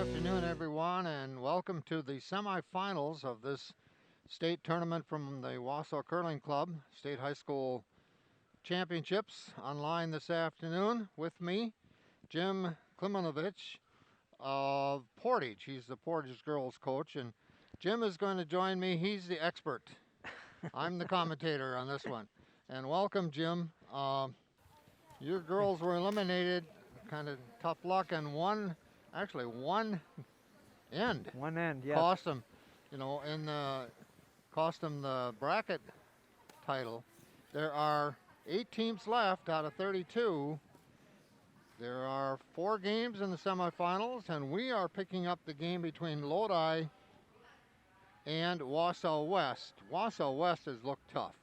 afternoon, everyone, and welcome to the semifinals of this state tournament from the Wausau Curling Club State High School Championships. Online this afternoon with me, Jim Klimanovich of Portage. He's the Portage girls coach, and Jim is going to join me. He's the expert. I'm the commentator on this one. And welcome, Jim. Your girls were eliminated, kind of tough luck, and one end. One end, yes. Cost them, cost them the bracket title. There are 8 teams left out of 32. There are 4 games in the semifinals, and we are picking up the game between Lodi and Wausau West. Wausau West has looked tough.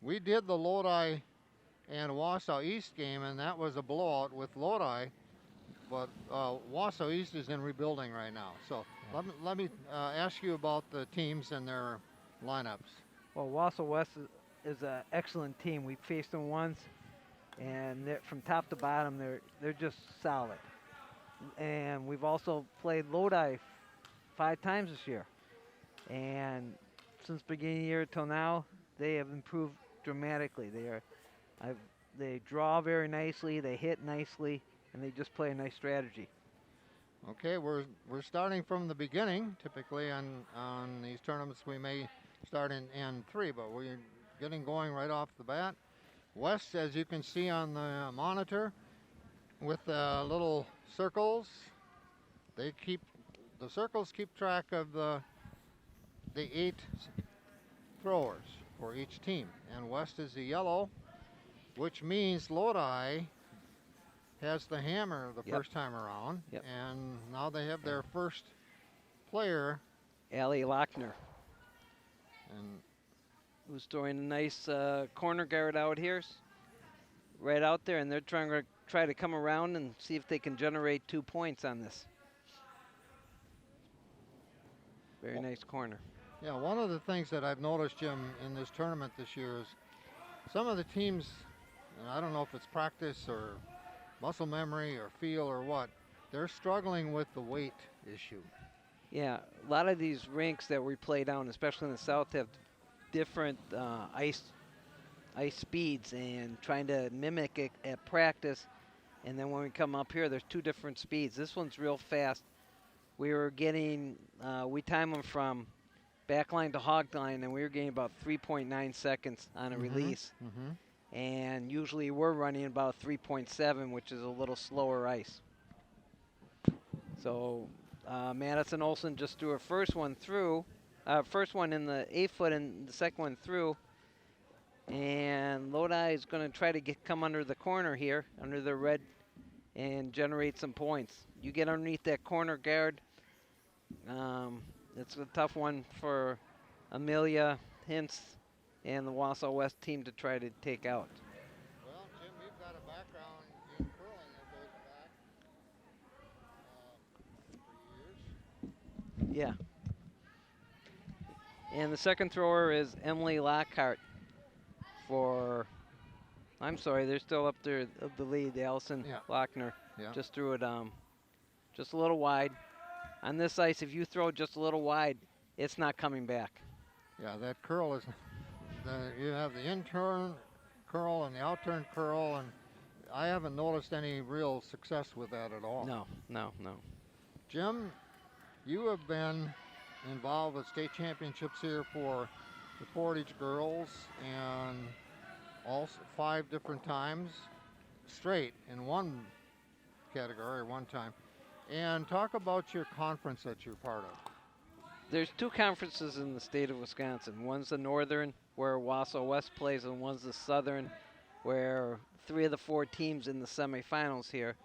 We did the Lodi and Wausau East game, and that was a blowout with Lodi. But Wausau East is in rebuilding right now. So let me ask you about the teams and their lineups. Well, Wausau West is an excellent team. We faced them once, and from top to bottom, they're just solid. And we've also played Lodi 5 times this year. And since beginning of the year till now, they have improved dramatically. They draw very nicely, they hit nicely, and they just play a nice strategy. Okay, we're starting from the beginning. Typically on these tournaments we may start in N3, but we're getting going right off the bat. West, as you can see on the monitor, with the little circles, the circles keep track of the 8 throwers for each team, and West is the yellow, which means Lodi has the hammer the first time around, and now they have their first player, Allie Lochner, and who's throwing a nice corner guard out here, right out there, and they're try to come around and see if they can generate 2 points on this. Very nice corner. Yeah, one of the things that I've noticed, Jim, in this tournament this year is some of the teams, and I don't know if it's practice or muscle memory or feel or what, they're struggling with the weight issue. Yeah, a lot of these rinks that we play down, especially in the south, have different ice speeds, and trying to mimic it at practice. And then when we come up here, there's 2 different speeds. This one's real fast. We were getting, we time them from back line to hog line, and we were getting about 3.9 seconds on a release. And usually we're running about 3.7, which is a little slower ice. So Madison Olson just threw her first one through, first one in the 8-foot and the second one through. And Lodi is going to try to come under the corner here, under the red, and generate some points. You get underneath that corner guard. It's a tough one for Amelia Hintz and the Wausau West team to try to take out. Well, Jim, you've got a background in curling that goes back for years. Yeah. And the second thrower is Emily Lockhart for, I'm sorry, they're still up there of the lead, Allison Lochner. Just threw it just a little wide. On this ice, if you throw it just a little wide, it's not coming back. Yeah, that curl is, you have the in-turn curl and the out-turn curl, and I haven't noticed any real success with that at all. No. Jim, you have been involved with state championships here for the Portage girls, and also 5 different times straight in one category one time. And talk about your conference that you're part of. There's 2 conferences in the state of Wisconsin. One's the northern, where Wausau West plays, and one's the southern, where 3 of the 4 teams in the semifinals here,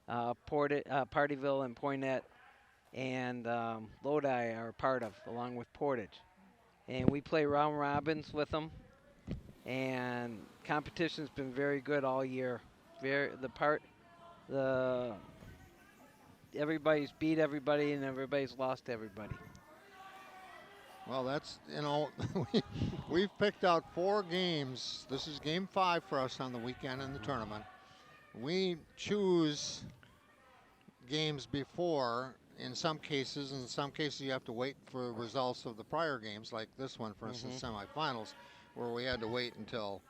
Partyville and Poinet and Lodi are part of, along with Portage. And we play round robins with them, and competition's been very good all year. Everybody's beat everybody and everybody's lost everybody. Well, that's, we've picked out 4 games. This is game 5 for us on the weekend in the tournament. We choose games before in some cases, you have to wait for results of the prior games, like this one, for instance, semifinals, where we had to wait until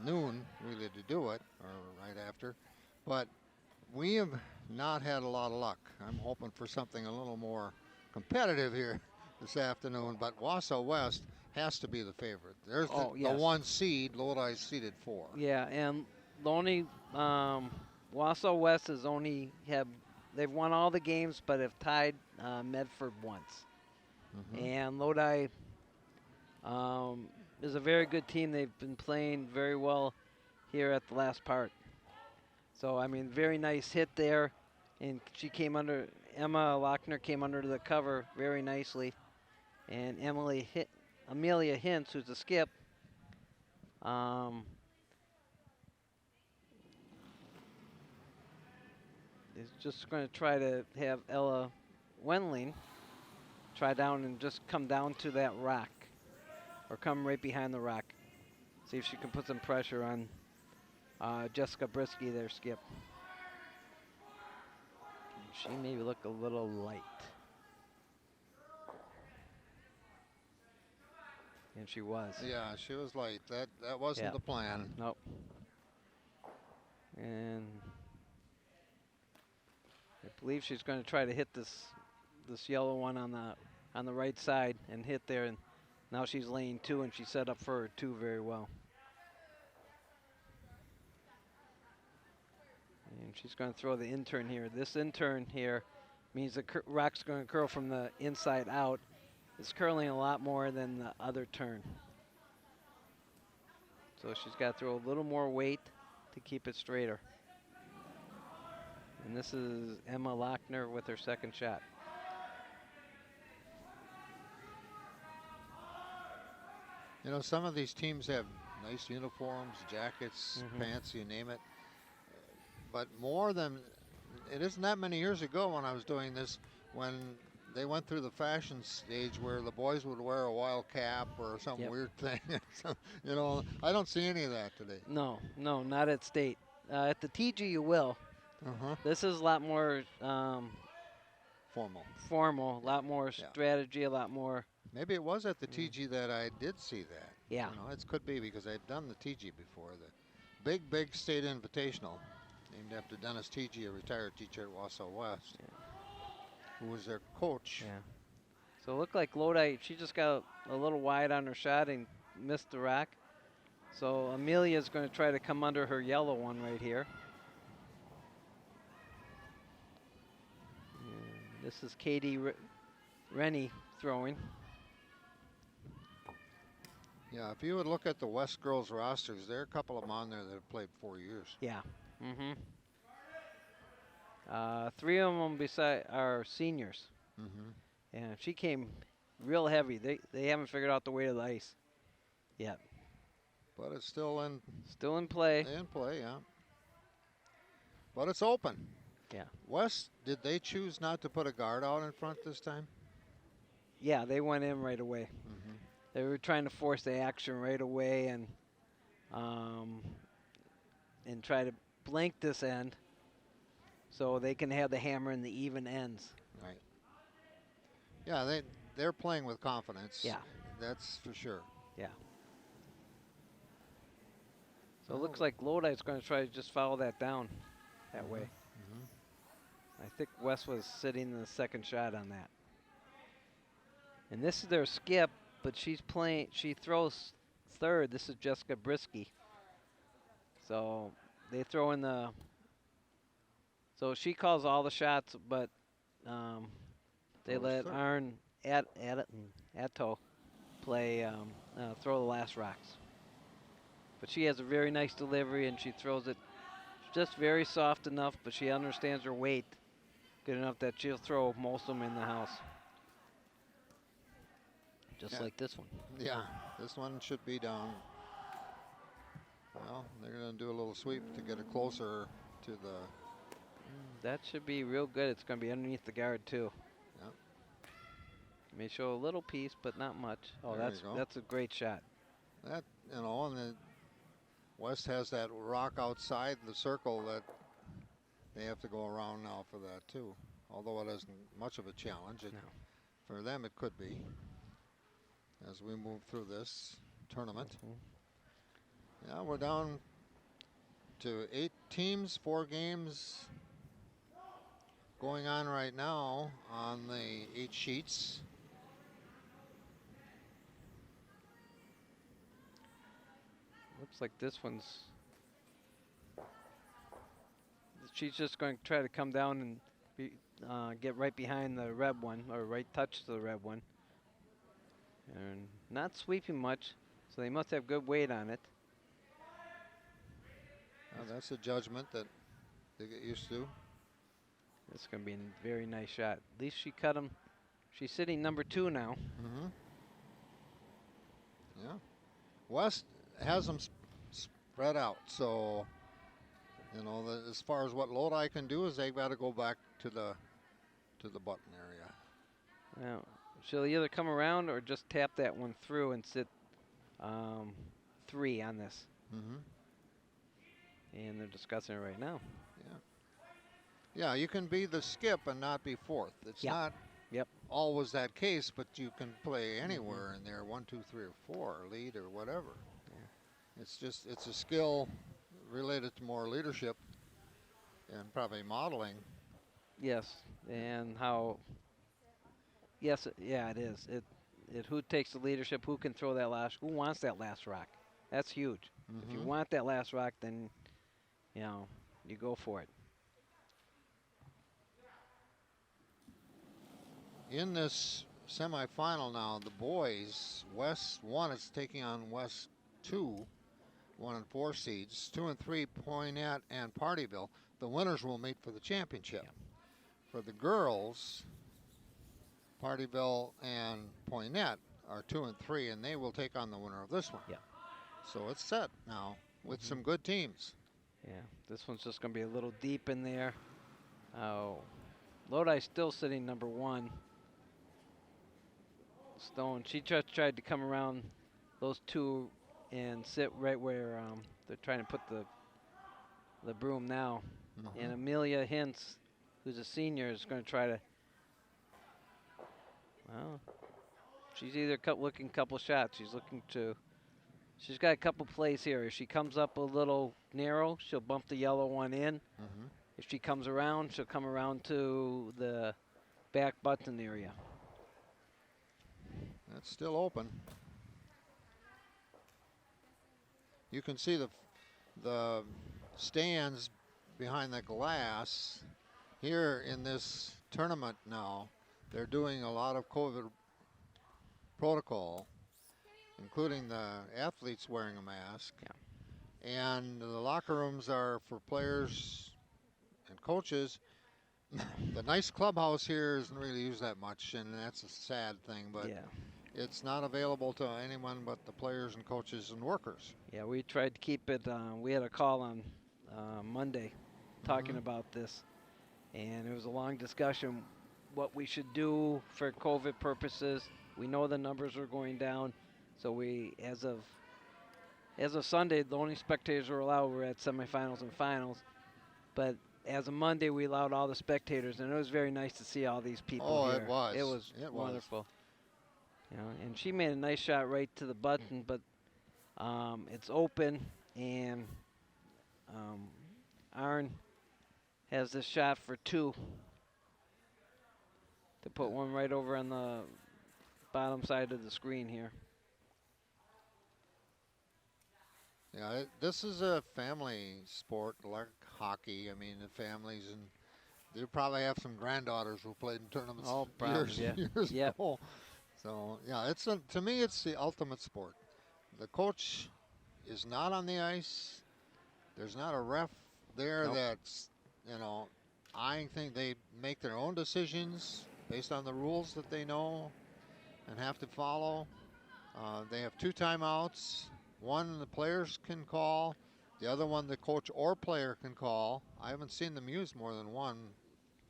noon really to do it, or right after. But we have not had a lot of luck. I'm hoping for something a little more competitive here this afternoon. But Wausau West has to be the favorite. There's Oh, the yes. one seed. Lodi seeded 4. Yeah, and the only Wausau West has only they've won all the games, but have tied Medford once. And Lodi is a very good team. They've been playing very well here at the last part. So I mean, very nice hit there, and she came under. Emma Lochner came under the cover very nicely, and Amelia Hintz, who's a skip. Is just going to try to have Ella Wendling try down and just come down to that rock, or come right behind the rock. See if she can put some pressure on Jessica Brisky, their skip. She maybe look a little light. And she was. Yeah, she was late. That wasn't the plan. Nope. And I believe she's going to try to hit this yellow one on the right side and hit there. And now she's laying 2, and she set up for her 2 very well. And she's going to throw the in-turn here. This in-turn here means the rock's going to curl from the inside out. It's curling a lot more than the other turn. So she's got to throw a little more weight to keep it straighter. And this is Emma Lochner with her second shot. You know, some of these teams have nice uniforms, jackets, pants, you name it. But it isn't that many years ago when I was doing this, when they went through the fashion stage where the boys would wear a wild cap or some weird thing. You know, I don't see any of that today. No, not at State. At the TG you will. This is a lot more formal, a lot more strategy, a lot more. Maybe it was at the TG that I did see that. Yeah. You know, it could be because I'd done the TG before. The big state invitational named after Dennis TG, a retired teacher at Wausau West, who was their coach. Yeah. So it looked like Lodi, she just got a little wide on her shot and missed the rack. So Amelia's going to try to come under her yellow one right here. And this is Katie Rennie throwing. Yeah, if you would look at the West girls rosters, there are a couple of them on there that have played 4 years. Yeah. 3 of them beside are seniors. And she came real heavy. They haven't figured out the weight of the ice yet. But it's still in play. In play, yeah. But it's open. Yeah. West, did they choose not to put a guard out in front this time? Yeah, they went in right away. They were trying to force the action right away and try to blank this end so they can have the hammer in the even ends. Right. Yeah, they're playing with confidence. Yeah. That's for sure. Yeah. So it looks like Lodi's going to try to just follow that down that way. I think West was sitting in the second shot on that. And this is their skip, but she throws third. This is Jessica Brisky. So they throw in so she calls all the shots, but they let Arn Atto play, throw the last rocks. But she has a very nice delivery, and she throws it just very soft enough, but she understands her weight good enough that she'll throw most of them in the house. Just like this one. Yeah, this one should be down. Well, they're going to do a little sweep to get it closer to the... That should be real good. It's going to be underneath the guard, too. Yep. May show a little piece, but not much. Oh, that's a great shot. That, you know, and the West has that rock outside the circle that they have to go around now for that, too. although it isn't much of a challenge. No. For them, it could be as we move through this tournament. Yeah, we're down to 8 teams, 4 games going on right now on the 8 sheets. Looks like this one's. She's just going to try to come down and get right behind the red one, or right touch to the red one. And not sweeping much, so they must have good weight on it. That's a judgment that they get used to. It's going to be a very nice shot. At least she cut him. She's sitting number 2 now. Mm-hmm. Yeah. West has them spread out, so you know, as far as what Lodi can do is they've got to go back to the button area. Now, she'll either come around or just tap that one through and sit 3 on this. Mm-hmm. And they're discussing it right now. Yeah, you can be the skip and not be 4th. It's not always that case, but you can play anywhere in there, 1, 2, 3, or 4, lead or whatever. Yeah. It's a skill related to more leadership and probably modeling. Yes, and how. Yes, yeah, it is. It who takes the leadership, who can throw that last, who wants that last rock. That's huge. If you want that last rock, then you know you go for it. In this semifinal now, the boys, West 1 is taking on West 2, 1 and 4 seeds, 2 and 3, Poynette and Partyville. The winners will meet for the championship. Yeah. For the girls, Partyville and Poynette are 2 and 3, and they will take on the winner of this one. Yeah. So it's set now with some good teams. Yeah, this one's just going to be a little deep in there. Oh, Lodi's still sitting number 1. Stone, she just tried to come around those 2 and sit right where they're trying to put the broom now. And Amelia Hintz, who's a senior, is going to try to. Well, she's either looking a couple shots. She's got a couple plays here. If she comes up a little narrow, she'll bump the yellow one in. If she comes around, she'll come around to the back button area. That's still open. You can see the stands behind the glass here in this tournament now. They're doing a lot of COVID protocol, including the athletes wearing a mask. Yeah. And the locker rooms are for players and coaches. The nice clubhouse here isn't really used that much, and that's a sad thing, but it's not available to anyone but the players and coaches and workers. Yeah, we tried to keep it. We had a call on Monday talking about this, and it was a long discussion what we should do for COVID purposes. We know the numbers are going down, so we, as of Sunday, the only spectators were allowed were at semifinals and finals, but as of Monday, we allowed all the spectators, and it was very nice to see all these people here. It was. It was wonderful. You know, and she made a nice shot right to the button, but it's open, and Arn has this shot for 2 to put one right over on the bottom side of the screen here. Yeah, this is a family sport like hockey. I mean, the families, and they probably have some granddaughters who played in tournaments years ago. So, yeah, to me, it's the ultimate sport. The coach is not on the ice. There's not a ref there that's, I think they make their own decisions based on the rules that they know and have to follow. They have 2 timeouts. One the players can call, the other one the coach or player can call. I haven't seen them use more than one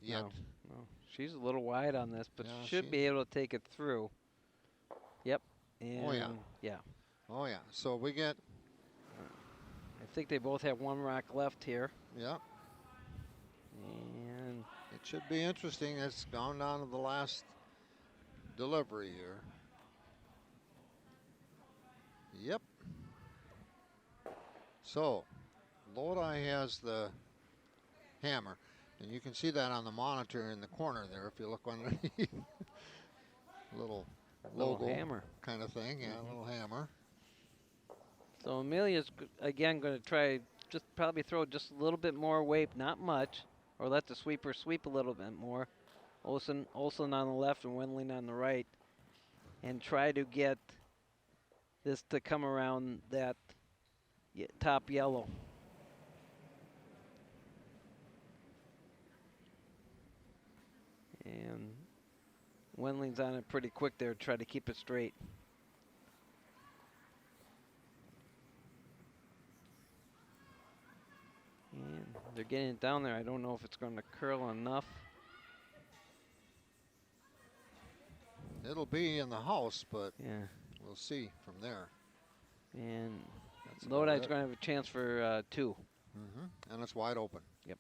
yet. No. She's a little wide on this, but she should be able to take it through. Yep. And Oh, yeah. So we get. I think they both have 1 rock left here. Yeah. And it It should be interesting. It's gone down to the last delivery here. Yep. So, Lodi has the hammer. And you can see that on the monitor in the corner there if you look underneath. Little logo hammer kind of thing. Yeah, little hammer. So Amelia's again going to try just probably throw just a little bit more weight, not much, or let the sweeper sweep a little bit more. Olsen on the left and Wendling on the right, and try to get this to come around that top yellow. And Wendling's on it pretty quick there to try to keep it straight. And they're getting it down there. I don't know if it's going to curl enough. It'll be in the house, but Yeah. we'll see from there. And That's about Lodi's it. going to have a chance for 2. And it's wide open. Yep.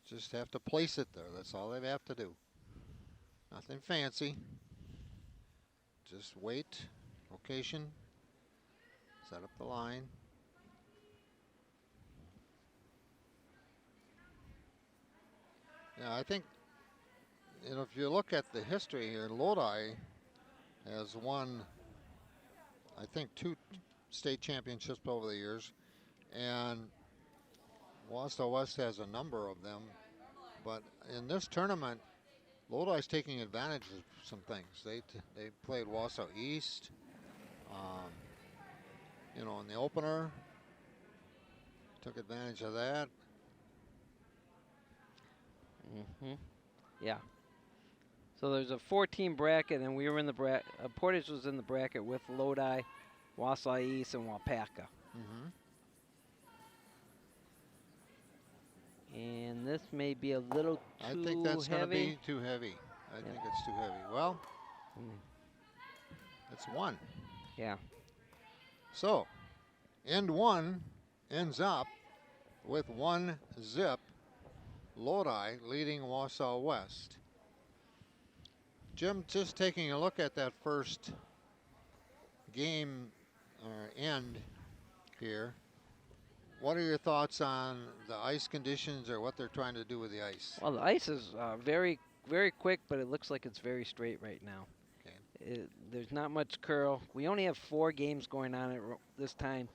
Just have to place it there. That's all they have to do. Nothing fancy. Just wait, location, set up the line. Yeah, I think, if you look at the history here, Lodi has won, I think, 2 state championships over the years, and Wausau West has a number of them. But in this tournament, Lodi's taking advantage of some things. They played Wausau East, in the opener. Took advantage of that. Yeah. So there's a 4-team bracket, and we were in the bracket. Portage was in the bracket with Lodi, Wausau East, and Wapaka. And this may be a little too I think that's going to heavy. be too heavy. I think it's too heavy. Well, it's 1. Yeah. So, end 1 ends up with 1 zip. Lodi leading Wausau West. Jim, just taking a look at that first game end here, what are your thoughts on the ice conditions or what they're trying to do with the ice? Well, the ice is very, very quick, but it looks like it's very straight right now. Okay. There's not much curl. We only have 4 games going on at this time.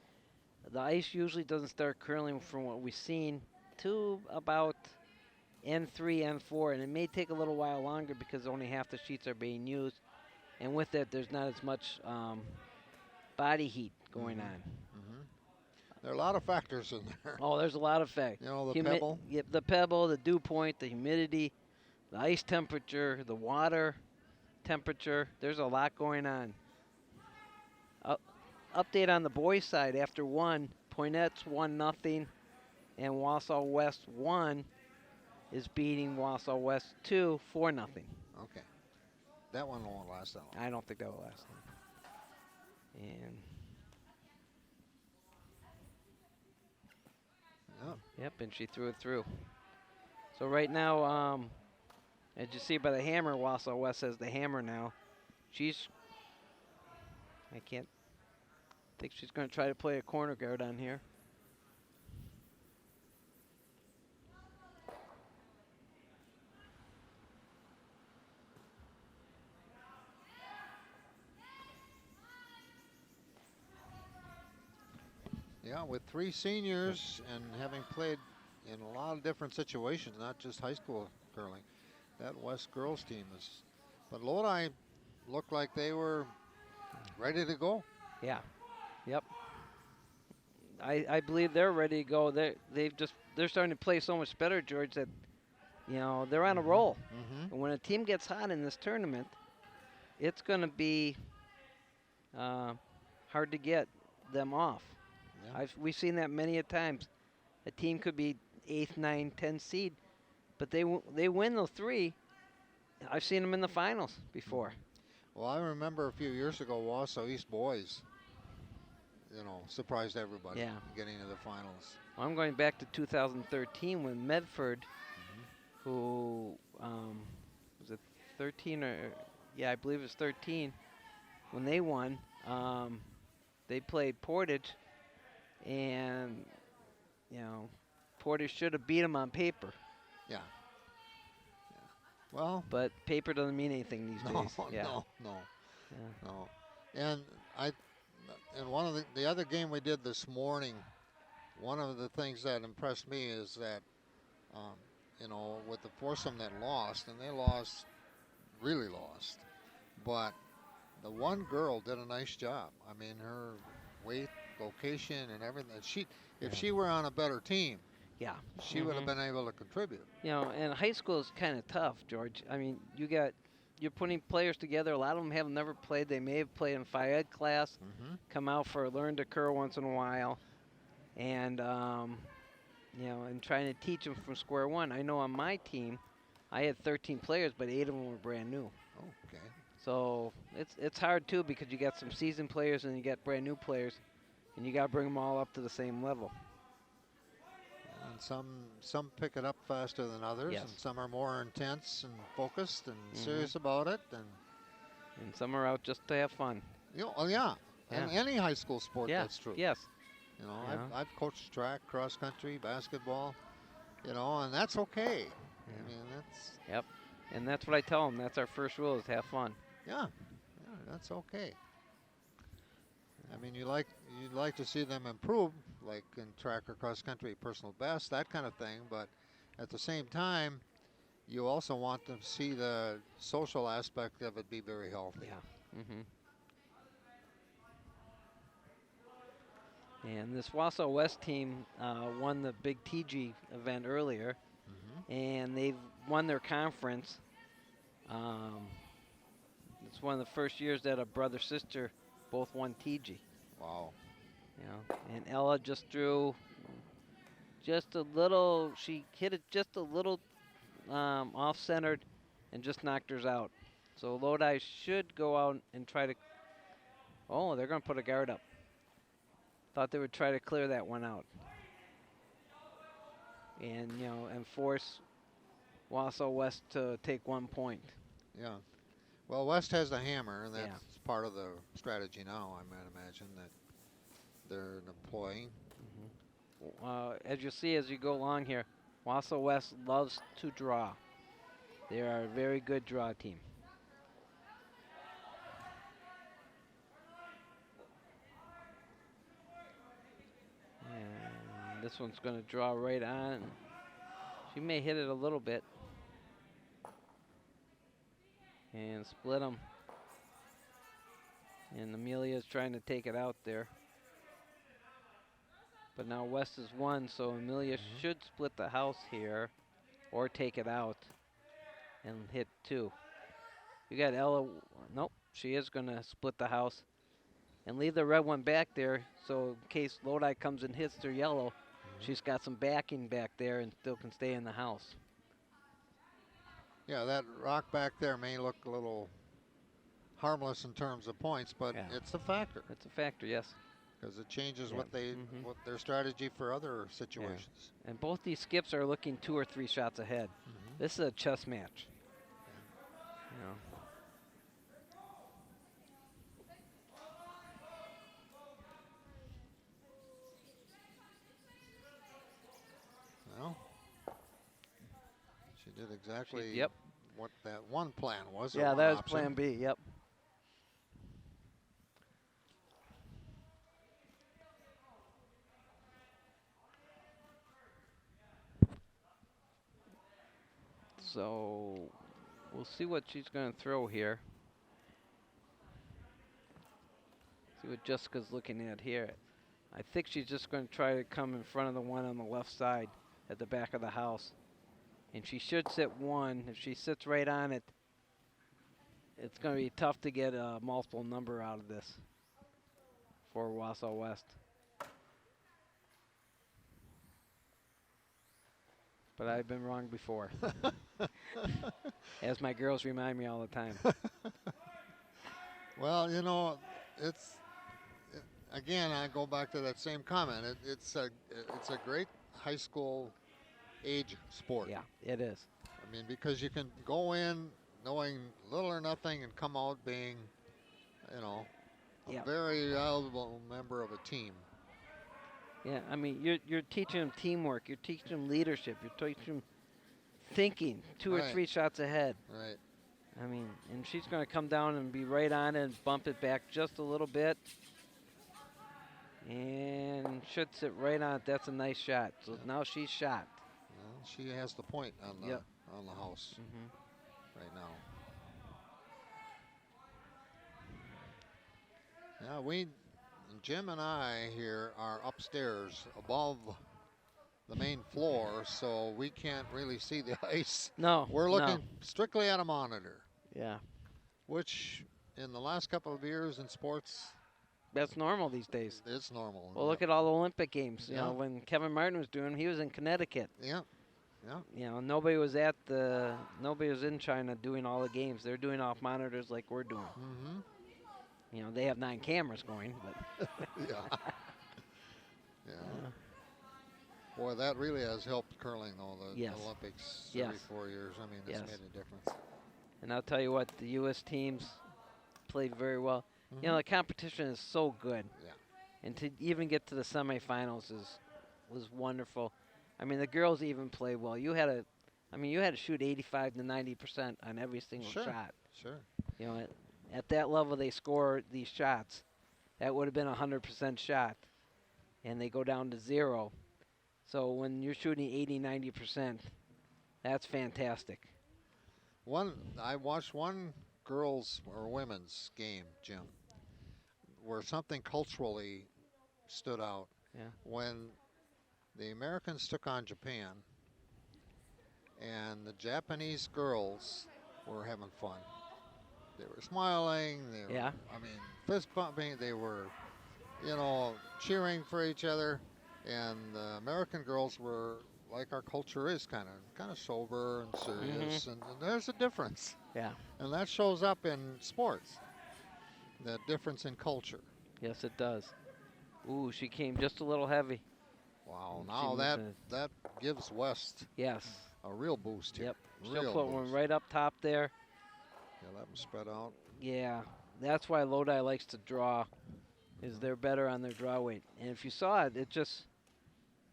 The ice usually doesn't start curling from what we've seen to about N3, N4, and it may take a little while longer because only half the sheets are being used. And with it, there's not as much body heat going on. There are a lot of factors in there. Oh, there's a lot of factors. The pebble. Yep, the pebble, the dew point, the humidity, the ice temperature, the water temperature. There's a lot going on. Update on the boys' side. After 1, Poinette's 1-0, and Wausau West 1 is beating Wausau West 2 4-0. Okay. That one won't last that long. I don't think that will last long. And yep, and she threw it through. So right now, as you see by the hammer, Wausau West has the hammer now. I think she's going to try to play a corner guard on here. Yeah, with 3 seniors and having played in a lot of different situations, not just high school curling, that West girls team is. But Lodi looked like they were ready to go. Yeah. Yep. I believe they're ready to go. They're starting to play so much better, George, that they're on a roll. And when a team gets hot in this tournament, it's going to be hard to get them off. Yeah. We've seen that many a times. A team could be 8th, 9th, 10th seed, but they win those 3. I've seen them in the finals before. Well, I remember a few years ago, Wausau East boys, surprised everybody getting to the finals. I'm going back to 2013 when Medford, who was it 13 or yeah, I believe it was 13 when they won. They played Portage, and you know, Portage should have beat them on paper, Yeah. Well, but paper doesn't mean anything these no, days. Yeah. no, Yeah. no. And I, in one of the other game we did this morning, one of the things that impressed me is that, um, with the foursome that lost, and they lost, really lost, but the one girl did a nice job. I mean, her weight, location, and everything. If Yeah. she were on a better team, Yeah. she would have been able to contribute. You know, and high school is kind of tough, George. I mean, you're putting players together. A lot of them have never played. They may have played in Phi Ed class, Mm-hmm. come out for a learn to curl once in a while, and and trying to teach them from square one. I know on my team, I had 13 players, but 8 of them were brand new. Oh, okay. So it's hard too because you got some seasoned players and you got brand new players, and you got to bring them all up to the same level. And some pick it up faster than others, Yes. and some are more intense and focused and Mhm. serious about it. And some are out just to have fun. Yeah. And any high school sport, Yeah. that's true. Yes. I've, Yeah. I've coached track, cross country, basketball, and that's okay. Yeah. I mean, that's Yep. And that's what I tell them. That's our first rule: is have fun. yeah, that's okay. I mean, you'd like to see them improve, like in track or cross country, personal best, that kind of thing. But at the same time, you also want them to see the social aspect of it be very healthy. Yeah. And this Wausau West team won the big TG event earlier, and they've won their conference. It's one of the first years that a brother-sister both won TG. Wow. And Ella just drew just a little. She hit it just a little off-centered, and just knocked hers out. So Lodi should go out and try to. Oh, they're going to put a guard up. Thought they would try to clear that one out. And, and force Wausau West to take 1 point. Yeah. Well, West has the hammer, and that's Yeah. part of the strategy now, I might imagine, that they're employing. As you see as you go along here, Wausau West loves to draw. They are a very good draw team. And this one's going to draw right on. She may hit it a little bit. And split them. And Amelia's trying to take it out there. But now West is 1, so Amelia should split the house here or take it out and hit 2. You got Ella. Nope, she is going to split the house and leave the red one back there, so in case Lodi comes and hits their yellow, she's got some backing back there and still can stay in the house. Yeah, that rock back there may look a little harmless in terms of points, but Yeah. it's a factor It's a factor, yes. because it changes Yeah. what their strategy for other situations. And both these skips are looking 2 or 3 shots ahead. This is a chess match. Well, she did exactly Yep. what that one plan was. or Yeah, one that was option. plan B, yep. So we'll see what she's going to throw here. See what Jessica's looking at here. I think she's just going to try to come in front of the one on the left side at the back of the house. And she should sit 1. If she sits right on it, it's going to be tough to get a multiple number out of this for Wausau West. But I've been wrong before. As my girls remind me all the time. Well, again, I go back to that same comment. It's a great high school age sport. Yeah, it is. I mean, because you can go in knowing little or nothing and come out being, you know, a Yep. very valuable member of a team. Yeah, I mean, you're teaching them teamwork. You're teaching them leadership. You're teaching them thinking 2 or Right. 3 shots ahead. Right. I mean, and she's going to come down and be right on it and bump it back just a little bit. And should sit right on it. That's a nice shot. So Yep. now she's shot. Well, she has the point on the Yep. on the house right now. Yeah, Jim and I here are upstairs above the main floor, so we can't really see the ice. No. We're no. looking strictly at a monitor, Yeah. which in the last couple of years in sports, That's normal these days. it's normal. Well, look at all the Olympic games. You Yeah. know, when Kevin Martin was doing, he was in Connecticut. Yeah, yeah. You know, nobody was in China doing all the games. They're doing off monitors like we're doing. Mm-hmm. You know, they have 9 cameras going, but Yeah. Yeah. Boy, that really has helped curling, though, the Yes. Olympics Yes. every 4 years. I mean, it's Yes. made a difference. and I'll tell you what, the U.S. teams played very well. You know, the competition is so good. Yeah. And to even get to the semifinals was wonderful. I mean, the girls even played well. You had to shoot 85 to 90% on every single Sure. shot. Sure. You know, at that level they score these shots. That would have been a 100% shot, and they go down to 0. So when you're shooting 80, 90%, that's fantastic. I watched one girls' or women's game, Jim, where something culturally stood out. Yeah. When the Americans took on Japan, and the Japanese girls were having fun. They were smiling. They were, Yeah. I mean, fist bumping. They were, cheering for each other. And the American girls were like our culture is, kind of sober and serious. And there's a difference. Yeah. And that shows up in sports. The difference in culture. Yes, it does. Ooh, she came just a little heavy. Wow. She Now was that gives West Yes. a real boost here. Yep. Real She'll put one boost. right up top there. Yeah, let them spread out. Yeah. That's why Lodi likes to draw, is they're better on their draw weight. And if you saw it,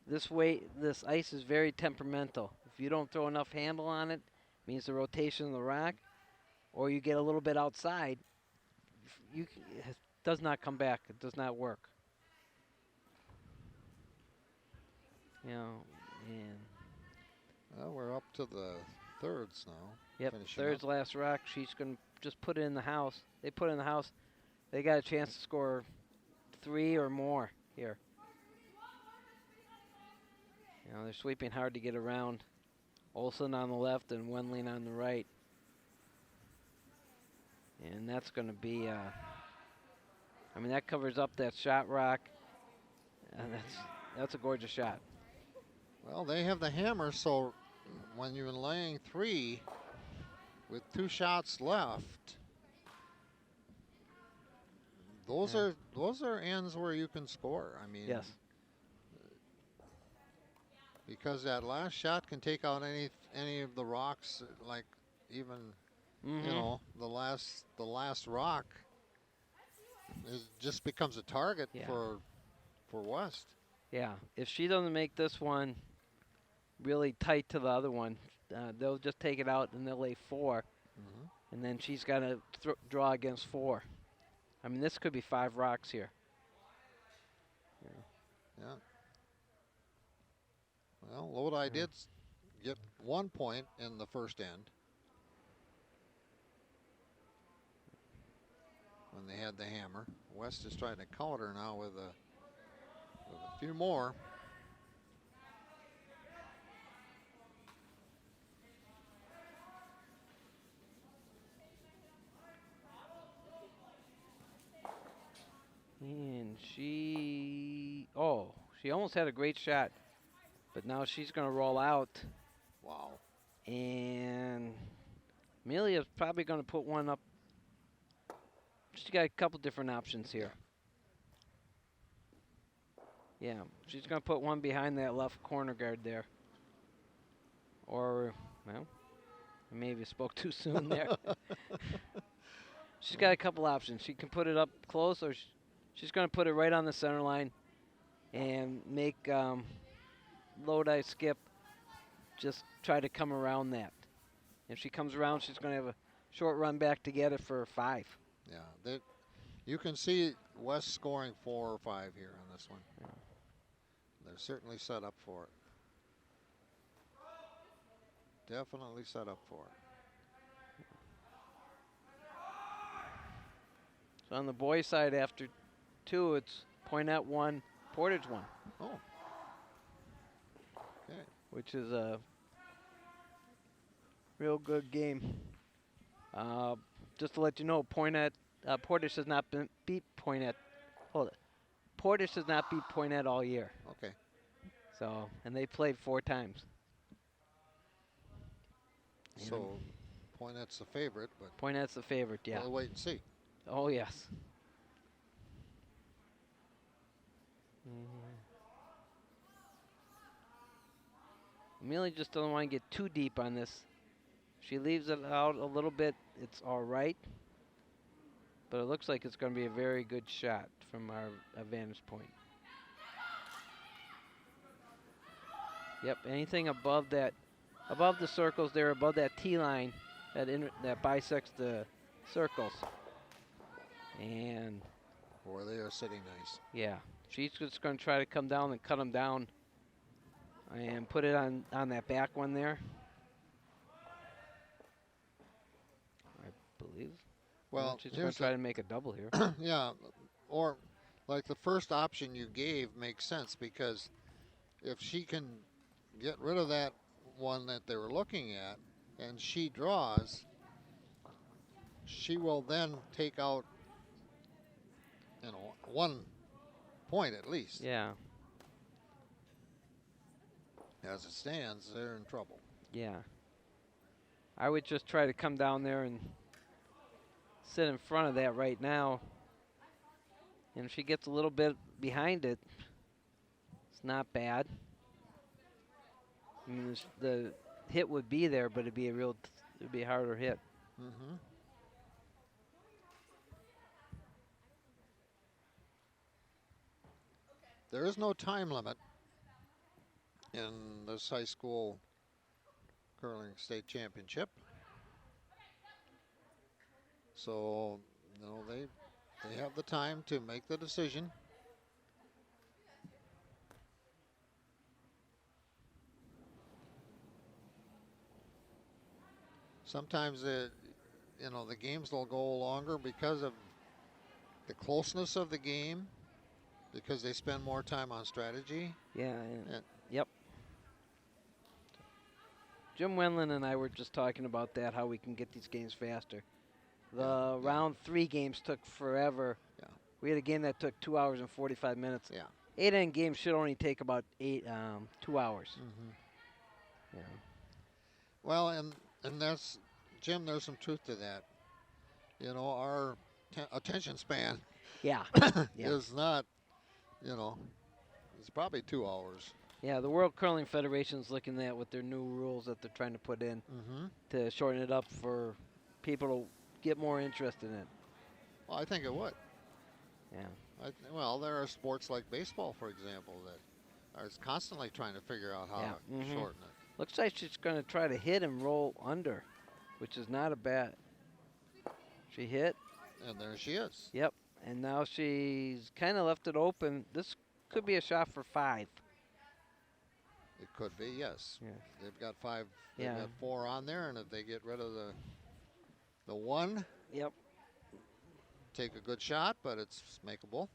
this ice is very temperamental. If you don't throw enough handle on it, means the rotation of the rock, or you get a little bit outside, it does not come back. It does not work. You know, and Well, we're up to the thirds now. yep, Finishing third's up. last rock. She's going to just put it in the house. They put it in the house. They got a chance to score 3 or more here. You know, they're sweeping hard to get around. Olsen on the left and Wendling on the right. And that's going to be, that covers up that shot rock. And that's a gorgeous shot. Well, they have the hammer, so when you're laying 3 with 2 shots left, those are ends where you can score. I mean, Yes. because that last shot can take out any of the rocks, like even the last rock just becomes a target Yeah. for West. Yeah, if she doesn't make this one really tight to the other one, they'll just take it out and they'll lay 4, and then she's got to draw against 4. I mean, this could be 5 rocks here. Yeah. Well, Lodi did get 1 point in the first end when they had the hammer. West is trying to counter now with a few more. And she almost had a great shot, but now she's going to roll out. Wow. And Amelia's probably going to put one up. She's got a couple different options here. Yeah, she's going to put one behind that left corner guard there. Or, well, Maybe spoke too soon there. She's got a couple options. She can put it up close, or she's going to put it right on the center line and make Lodi skip just try to come around that. If she comes around, she's going to have a short run back to get it for 5. Yeah, you can see West scoring 4 or 5 here on this one. Yeah. They're certainly set up for it. Definitely set up for it. So on the boys' side, after 2, it's Poinette 1, Portage 1. Oh. Okay. Which is a real good game. Just to let you know, Portage has not beat Poinette. Hold it. Portage has not beat Poinette all year. Okay. So, and they played 4 times. So, Poinette's the favorite, but Poinette's the favorite, yeah. we'll wait and see. Oh, yes. Amelia just doesn't want to get too deep on this. She leaves it out a little bit. It's all right. But it looks like it's going to be a very good shot from our vantage point. Yep, anything above that, above the circles there, above that T line that bisects the circles. And Boy, they are sitting nice. yeah, she's just going to try to come down and cut them down and put it on that back one there. I believe. Well, she's going to try to make a double here. yeah, or like the first option you gave makes sense, because if she can get rid of that one that they were looking at and she draws, she will then take out, 1 point at least. Yeah. As it stands, they're in trouble. Yeah. I would just try to come down there and sit in front of that right now. And if she gets a little bit behind it, it's not bad. I mean, the hit would be there, but it'd be a harder hit. Mm-hmm. There is no time limit in this high school curling state championship. So, they have the time to make the decision. Sometimes the games will go longer because of the closeness of the game, because they spend more time on strategy. Yeah. Yep. Jim Wenlin and I were just talking about that, how we can get these games faster. The round 3 games took forever. Yeah. We had a game that took 2 hours and 45 minutes. Yeah. 8-inning games should only take about 2 hours. Mm-hmm. Yeah. Well, and that's, Jim, there's some truth to that. Our attention span Yeah. Yeah. is not, it's probably 2 hours. Yeah, the World Curling Federation is looking at with their new rules that they're trying to put in to shorten it up for people to get more interested in it. Well, I think it would. Yeah. Well, there are sports like baseball, for example, that are constantly trying to figure out how to shorten it. Looks like she's going to try to hit and roll under, which is not a bad. She hit. And there she is. Yep. And now she's kind of left it open. This could be a shot for 5. It could be, yes. Yeah. They've got 5. They've Yeah. got 4 on there, and if they get rid of the 1, Yep. take a good shot, but it's makeable.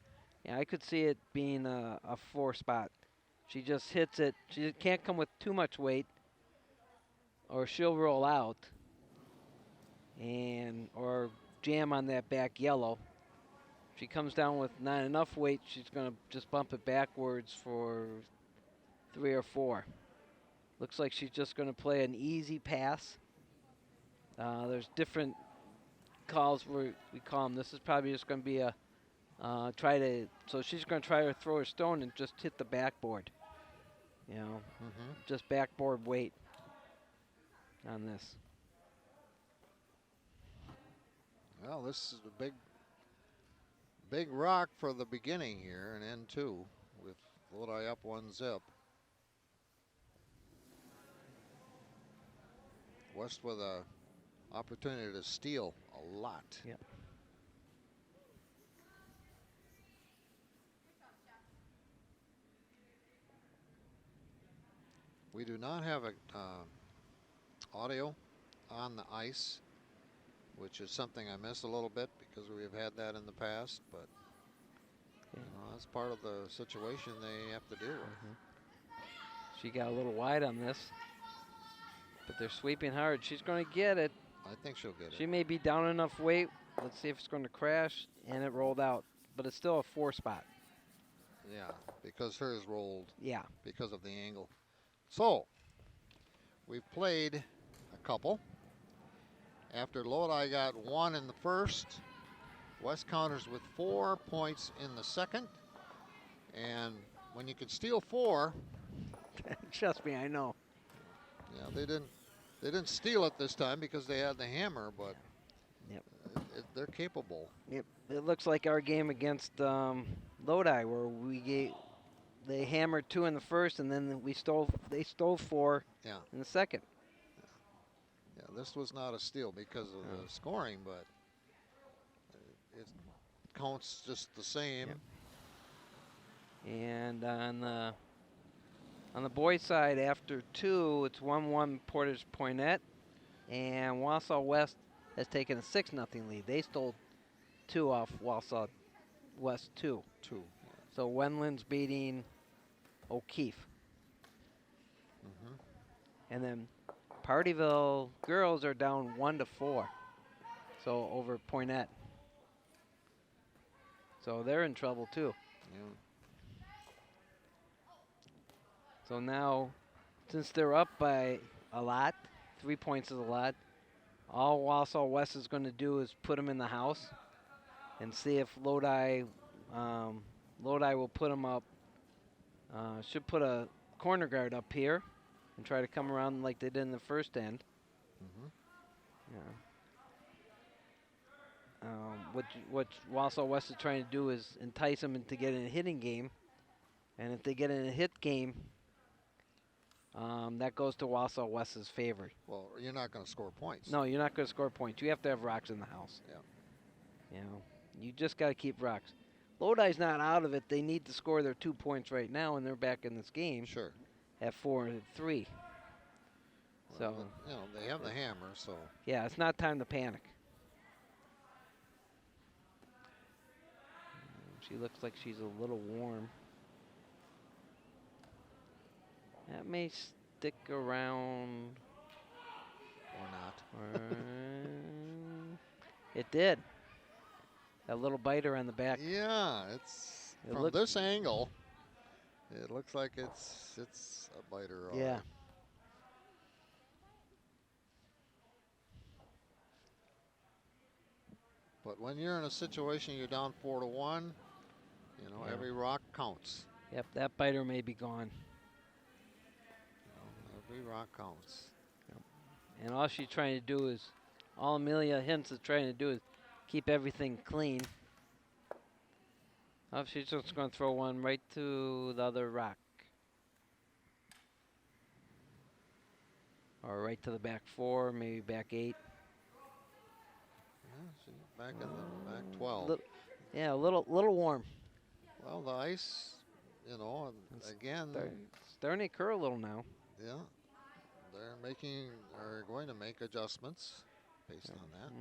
Yeah, I could see it being a 4 spot. She just hits it. She can't come with too much weight, or she'll roll out or jam on that back yellow. If she comes down with not enough weight, she's going to just bump it backwards for 3 or 4. Looks like she's just going to play an easy pass. There's different calls where we call them. This is probably just going to be a so she's going to try to throw her stone and just hit the backboard. Just backboard weight on this. Well, this is a big rock for the beginning here, and end two with Lodi up 1-0. West with a opportunity to steal a lot. Yep. We do not have a audio on the ice, which is something I miss a little bit because we have had that in the past, but you know, that's part of the situation they have to deal with. She got a little wide on this, but they're sweeping hard. She's going to get it. I think she'll get She it. may be down enough weight. Let's see if it's going to crash, and it rolled out, but it's still a 4 spot. Yeah, because hers rolled Yeah. because of the angle. So, we've played a couple. After Lodi got 1 in the first, West counters with 4 points in the second. And when you can steal 4, Trust me, I know. yeah, they didn't steal it this time because they had the hammer, but Yep. they're capable. It looks like our game against Lodi, where they hammered 2 in the first, and then they stole 4 Yeah. in the second. Yeah, this was not a steal because of the scoring, but it counts just the same. Yep. And on the boys' side, after 2, it's 1-1 Portage Poinet, and Wausau West has taken a 6-0 lead. They stole 2 off Wausau West 2. 2. So Wendland's beating O'Keefe. And then Partyville girls are down 1-4. So over Poinet. So they're in trouble too. Yeah. So now, since they're up by a lot, 3 points is a lot, all Wausau West is going to do is put them in the house and see if Lodi will put them up. Should put a corner guard up here and try to come around like they did in the first end. Yeah. What Wausau West is trying to do is entice them into getting a hitting game, and if they get in a hit game, that goes to Wausau West's favor. Well, you're not going to score points. No, you're not going to score points. You have to have rocks in the house. Yeah. You know, you just got to keep rocks. Lodi's not out of it. They need to score their 2 points right now, and they're back in this game Sure. at 4-3. Well, So, you know, they have the hammer, so. yeah, it's not time to panic. She looks like she's a little warm. That may stick around. Or not. It did. That little biter on the back. Yeah, it's It from this angle. It looks like it's a biter. All Yeah. right. But when you're in a situation you're down 4-1, you know, Yeah. every rock counts. Yep, that biter may be gone. You know, every rock counts. And all she's trying to do is, all Amelia Hintz is trying to do is keep everything clean. Oh, she's just going to throw one right to the other rock. Or right to the back 4, maybe back 8. Yeah, she's back in the back 12. Yeah, a little warm. Well, the ice, you know, It's again, Starting to curl a little now. yeah, are going to make adjustments based on that.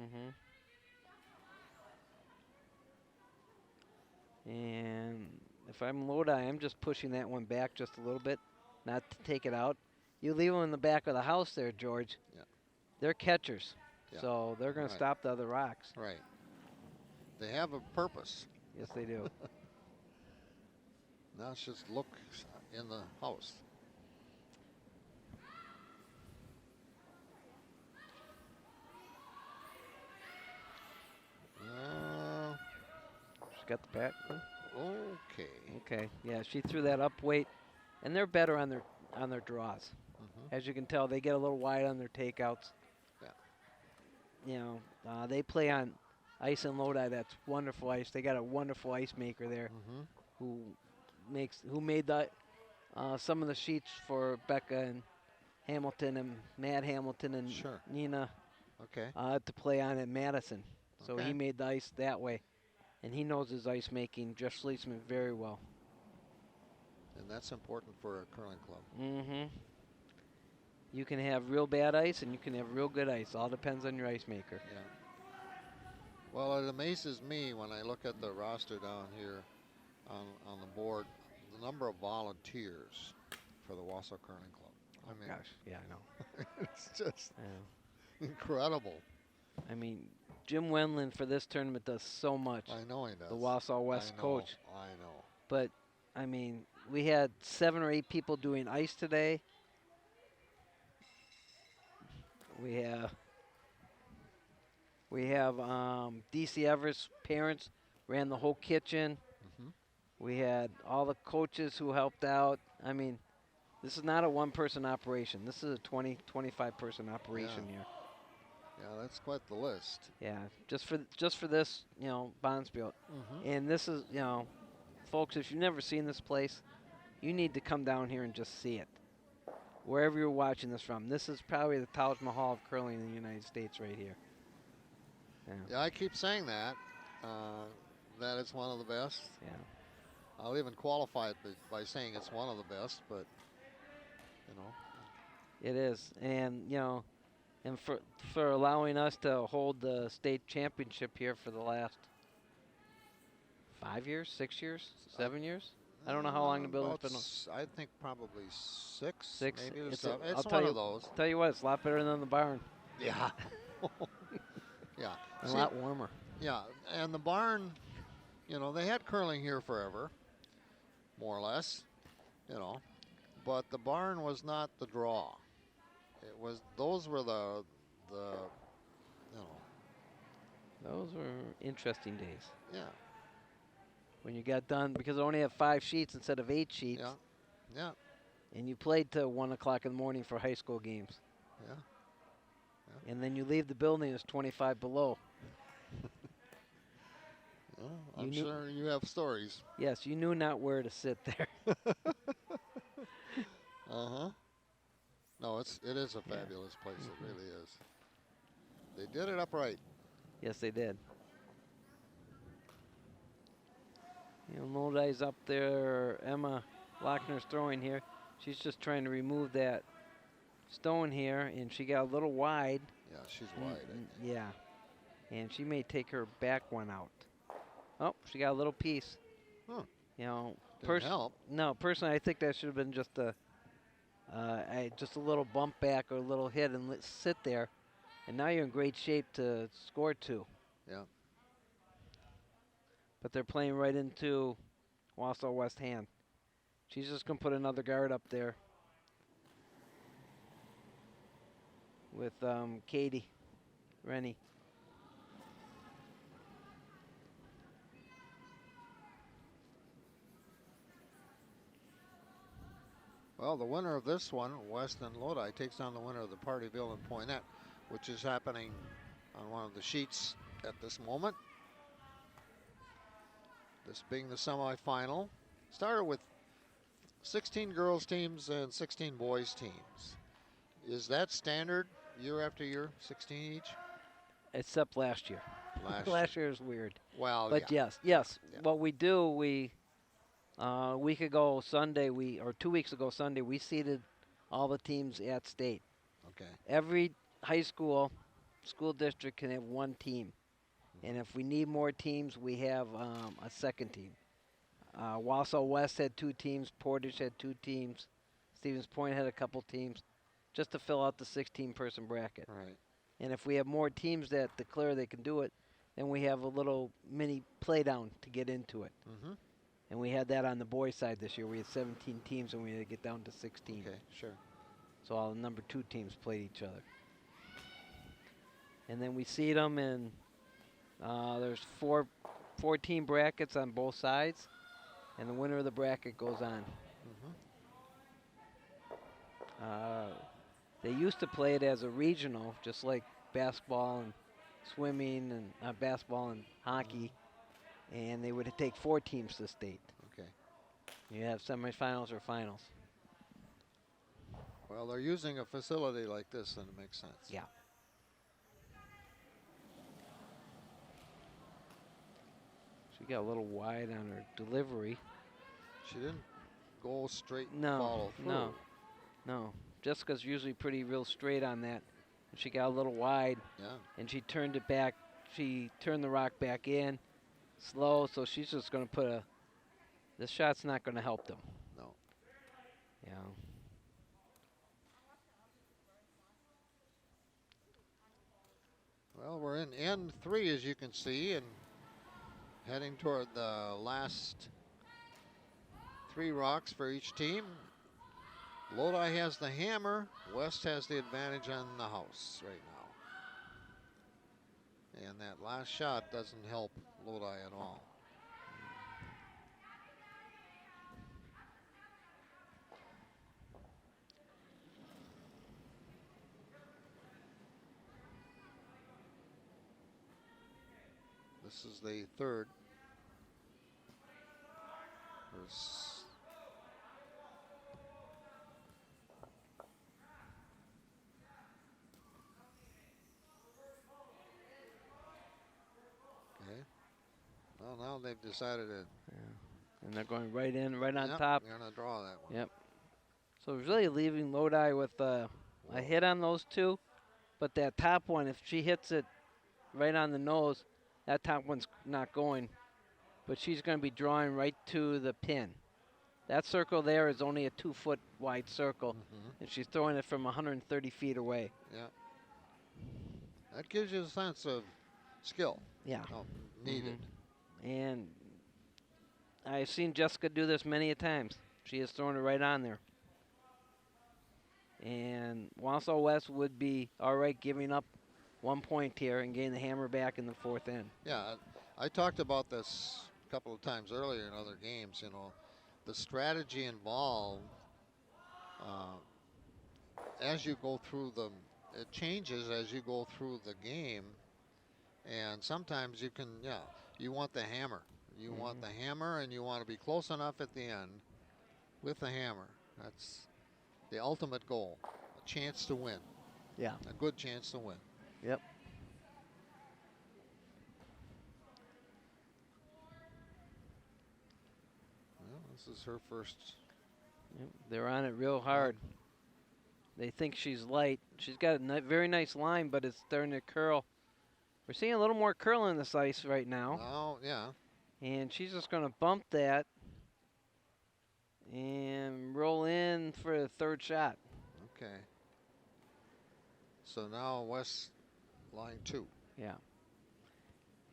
And if I'm Lodi, I'm just pushing that one back just a little bit, not to take it out. You leave them in the back of the house there, George. Yeah. They're catchers, Yeah. so they're going Right. to stop the other rocks. Right. They have a purpose. Yes, they do. Now it's just look in the house. She's got the bat. Okay. Okay, yeah, she threw that up weight, and they're better on their draws. As you can tell, they get a little wide on their takeouts. Yeah. You know, they play on ice in Lodi. That's wonderful ice. They got a wonderful ice maker there Mm-hmm. who made the some of the sheets for Becca and Hamilton and Matt Hamilton and Sure. Nina Okay. to play on in Madison. So Okay. he made the ice that way, and he knows his ice making, Jeff Schliessman, very well. And that's important for a curling club. Mm-hmm. You can have real bad ice and you can have real good ice. All depends on your ice maker. Yeah. Well, it amazes me when I look at the roster down here on the board, the number of volunteers for the Wausau Curling Club. I mean, Gosh, yeah, I know. it's just Yeah. incredible. I mean, Jim Wendland for this tournament does so much. I know he does. The Wausau West I know, coach. I know. But, I mean, we had 7 or 8 people doing ice today. We have DC Everett's parents ran the whole kitchen. Mhm. We had all the coaches who helped out. I mean, this is not a one-person operation. This is a 20, 25-person operation Yeah. here. Yeah, that's quite the list. Yeah, just for this, Bonspiel. Mm-hmm. And this is, folks, if you've never seen this place, you need to come down here and just see it. Wherever you're watching this from, this is probably the Taj Mahal of curling in the United States right here. Yeah. Yeah, I keep saying that it's one of the best. Yeah. I'll even qualify it by saying it's one of the best, but, It is, and and for allowing us to hold the state championship here for the last 5 years, 6 years, 7 years. I don't know how long the building's been. I think probably six. Six. Maybe It's seven. I'll It's tell one you, of those. Tell you what, it's a lot better than the barn. Yeah. Yeah. A See, lot warmer. yeah, and the barn, they had curling here forever, more or less, but the barn was not the draw. Those were the Those were interesting days yeah, when you got done because I only have 5 sheets instead of 8 sheets. yeah, yeah, And you played till 1 o'clock in the morning for high school games. yeah. And then you leave the building, it's 25 below. Well, You I'm knew- sure you have stories. Yes, you knew not where to sit there. Uh-huh. No, it is a Yeah. fabulous place. It really is. They did it upright. Yes, they did. Lodi's up there. Emma Lochner's throwing here. She's just trying to remove that stone here, and she got a little wide. Yeah, she's wide. I think. Yeah. And she may take her back one out. Oh, she got a little piece. Huh. Pers- Didn't help. No, personally, I think that should have been just just a little bump back or a little hit and sit there. And now you're in great shape to score 2. Yeah. But they're playing right into Wausau West hand. She's just going to put another guard up there with Katie Rennie. Well, the winner of this one, Weston Lodi, takes on the winner of the Partyville and Poinette, which is happening on one of the sheets at this moment. This being the semifinal. Started with 16 girls teams and 16 boys teams. Is that standard year after year, 16 each? Except last year. Last year was weird. Well, But yeah. yes. Yeah. What we do, a week ago Sunday, or 2 weeks ago Sunday, we seeded all the teams at state. Okay. Every high school district can have 1 team. And if we need more teams, we have a second team. Wausau West had 2 teams. Portage had 2 teams. Stevens Point had a couple teams just to fill out the 16-person bracket. Right. And if we have more teams that declare they can do it, then we have a little mini play down to get into it. Mm-hmm. And we had that on the boys' side this year. We had 17 teams and we had to get down to 16. Okay, sure. So all the number 2 teams played each other. And then we seed them, and there's 4 team brackets on both sides, and the winner of the bracket goes on. Mm-hmm. They used to play it as a regional, just like basketball and swimming and basketball and hockey, and they would take 4 teams to state. Okay. You have semifinals or finals. Well, they're using a facility like this, and it makes sense. Yeah. She got a little wide on her delivery. She didn't go straight and No, follow through. no, no. Jessica's usually pretty real straight on that. She got a little wide, Yeah. and she turned it back. She turned the rock back in, slow. So she's just going to put a. This shot's not going to help them. No. Yeah. Well, we're in end 3, as you can see, and heading toward the last 3 rocks for each team. Lodi has the hammer. West has the advantage on the house right now. And that last shot doesn't help Lodi at all. This is the third. Okay. Well, now they've decided to. And they're going right in, right on Yep, top. they're going to draw that one. Yep. So it's really leaving Lodi with a hit on those 2. But that top one, if she hits it right on the nose, that top one's not going. But she's going to be drawing right to the pin. That circle there is only a 2-foot wide circle, and she's throwing it from 130 feet away. Yeah. That gives you a sense of skill. Yeah. Needed. And I've seen Jessica do this many a times. She has thrown it right on there. And Wausau West would be all right giving up 1 point here and getting the hammer back in the 4th end. Yeah, I talked about this a couple of times earlier in other games. You know, the strategy involved as you go through it changes as you go through the game. And sometimes you can, you want the hammer. You want the hammer, and you want to be close enough at the end with the hammer. That's the ultimate goal, a chance to win. Yeah. A good chance to win. Yep. Well, this is her first. Yep. They're on it real hard. They think she's light. She's got a very nice line, but it's starting to curl. We're seeing a little more curl in this ice right now. Oh, yeah. And she's just going to bump that and roll in for the 3rd shot. Okay. So now West line 2. Yeah.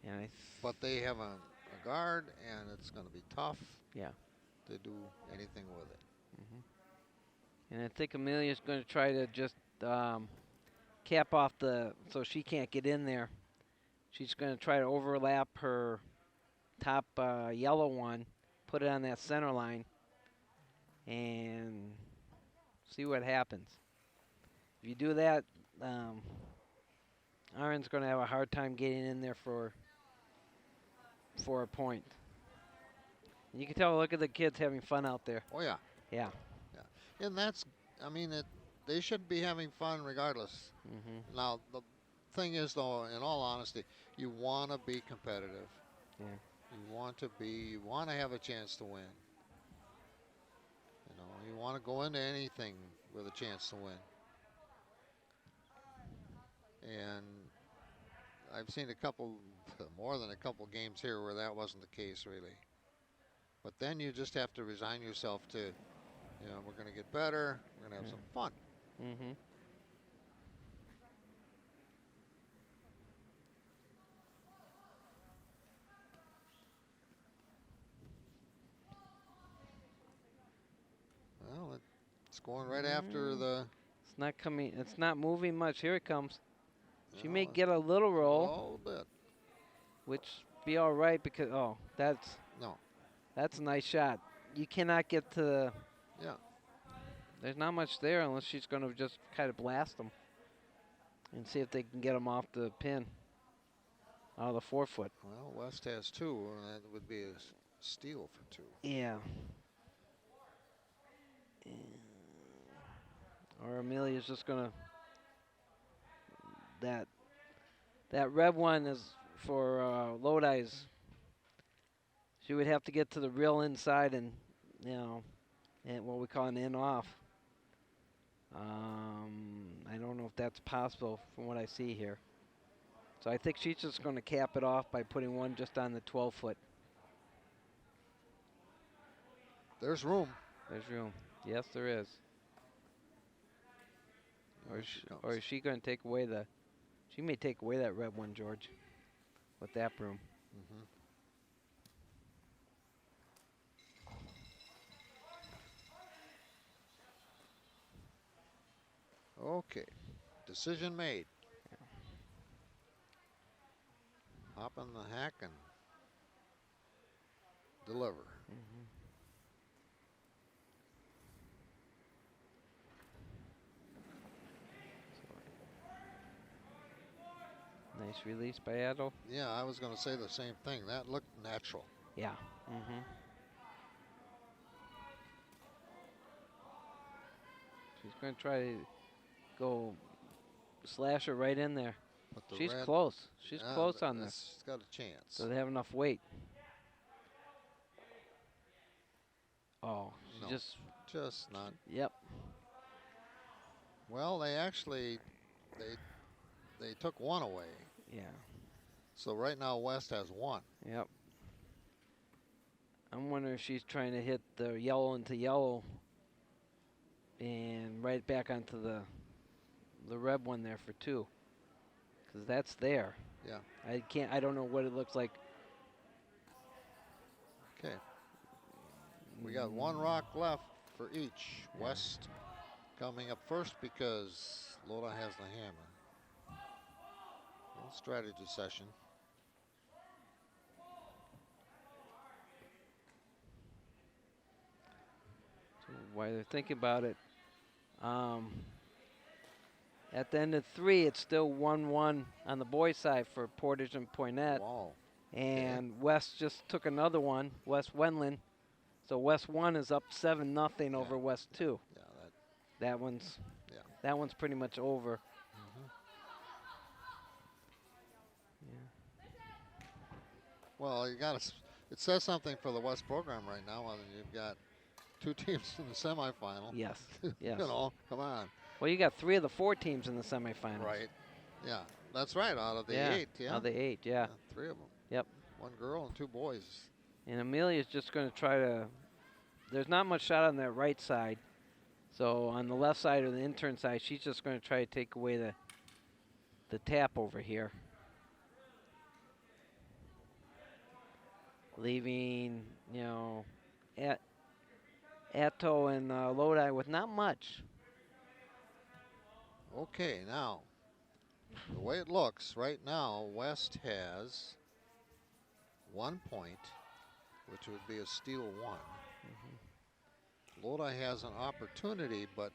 And But they have a guard, and it's going to be tough. Yeah. To do anything with it. And I think Amelia's going to try to just cap off so she can't get in there. She's going to try to overlap her top yellow one, put it on that center line, and see what happens. If you do that, Aaron's going to have a hard time getting in there for a point. And you can tell, look at the kids having fun out there. Oh, yeah. Yeah. Yeah. And that's, I mean, they should be having fun regardless. Now, the thing is, though, in all honesty, you want to be competitive. Yeah. You want to have a chance to win. You know, you want to go into anything with a chance to win. And I've seen more than a couple games here where that wasn't the case, really. But then you just have to resign yourself to, we're going to get better. We're going to have some fun. Well, it's going right after the. It's not coming. It's not moving much. Here it comes. She may Well, get a little roll, a little bit. which be all right because that's a nice shot. You cannot get to the. Yeah. There's not much there unless she's going to just kind of blast them and see if they can get them off the pin. out of the 4 foot. Well, West has 2, and that would be a steal for 2. Yeah. Or Amelia's just gonna that red one is for Lodi's. She would have to get to the real inside and and what we call an in off. I don't know if that's possible from what I see here. So I think she's just going to cap it off by putting one just on the 12 foot. There's room. There's room. Yes, there is. Or is she going to take away the? She may take away that red one, George, with that broom. Okay, decision made. Hop on the hack and deliver. Nice release by Adel. Yeah, I was going to say the same thing. That looked natural. Yeah. She's going to try to go slash her right in there. But the She's red, close. She's close on this. She's got a chance. So they have enough weight. Oh, she No. Just not. Yep. Well, they actually, they took one away. Yeah. So right now West has 1. Yep. I'm wondering if she's trying to hit the yellow into yellow and right back onto the red one there for 2. Because that's there. Yeah. I don't know what it looks like. Okay. We got 1 rock left for each. West coming up first because Lodi has the hammer. Little strategy session. So while they're thinking about it, at the end of 3, it's still 1-1 on the boys' side for Portage and Poinette. Wow. And West just took another one, West Wendland. So West 1 is up 7-0 over West 2. Yeah, That one's pretty much over. Well, you got it says something for the West program right now when you've got 2 teams in the semifinal. Yes. Yes. You know, come on. Well, you got 3 of the 4 teams in the semifinals. Right. Yeah, that's right. Out of the 8, yeah. Out of the 8, yeah. 3 of them. Yep. 1 girl and 2 boys. And Amelia's just going to try to. There's not much shot on that right side. So on the left side or the intern side, she's just going to try to take away the tap over here. Leaving, Atto and Lodi with not much. Okay, now, the way it looks right now, West has 1 point, which would be a steal 1. Lodi has an opportunity, but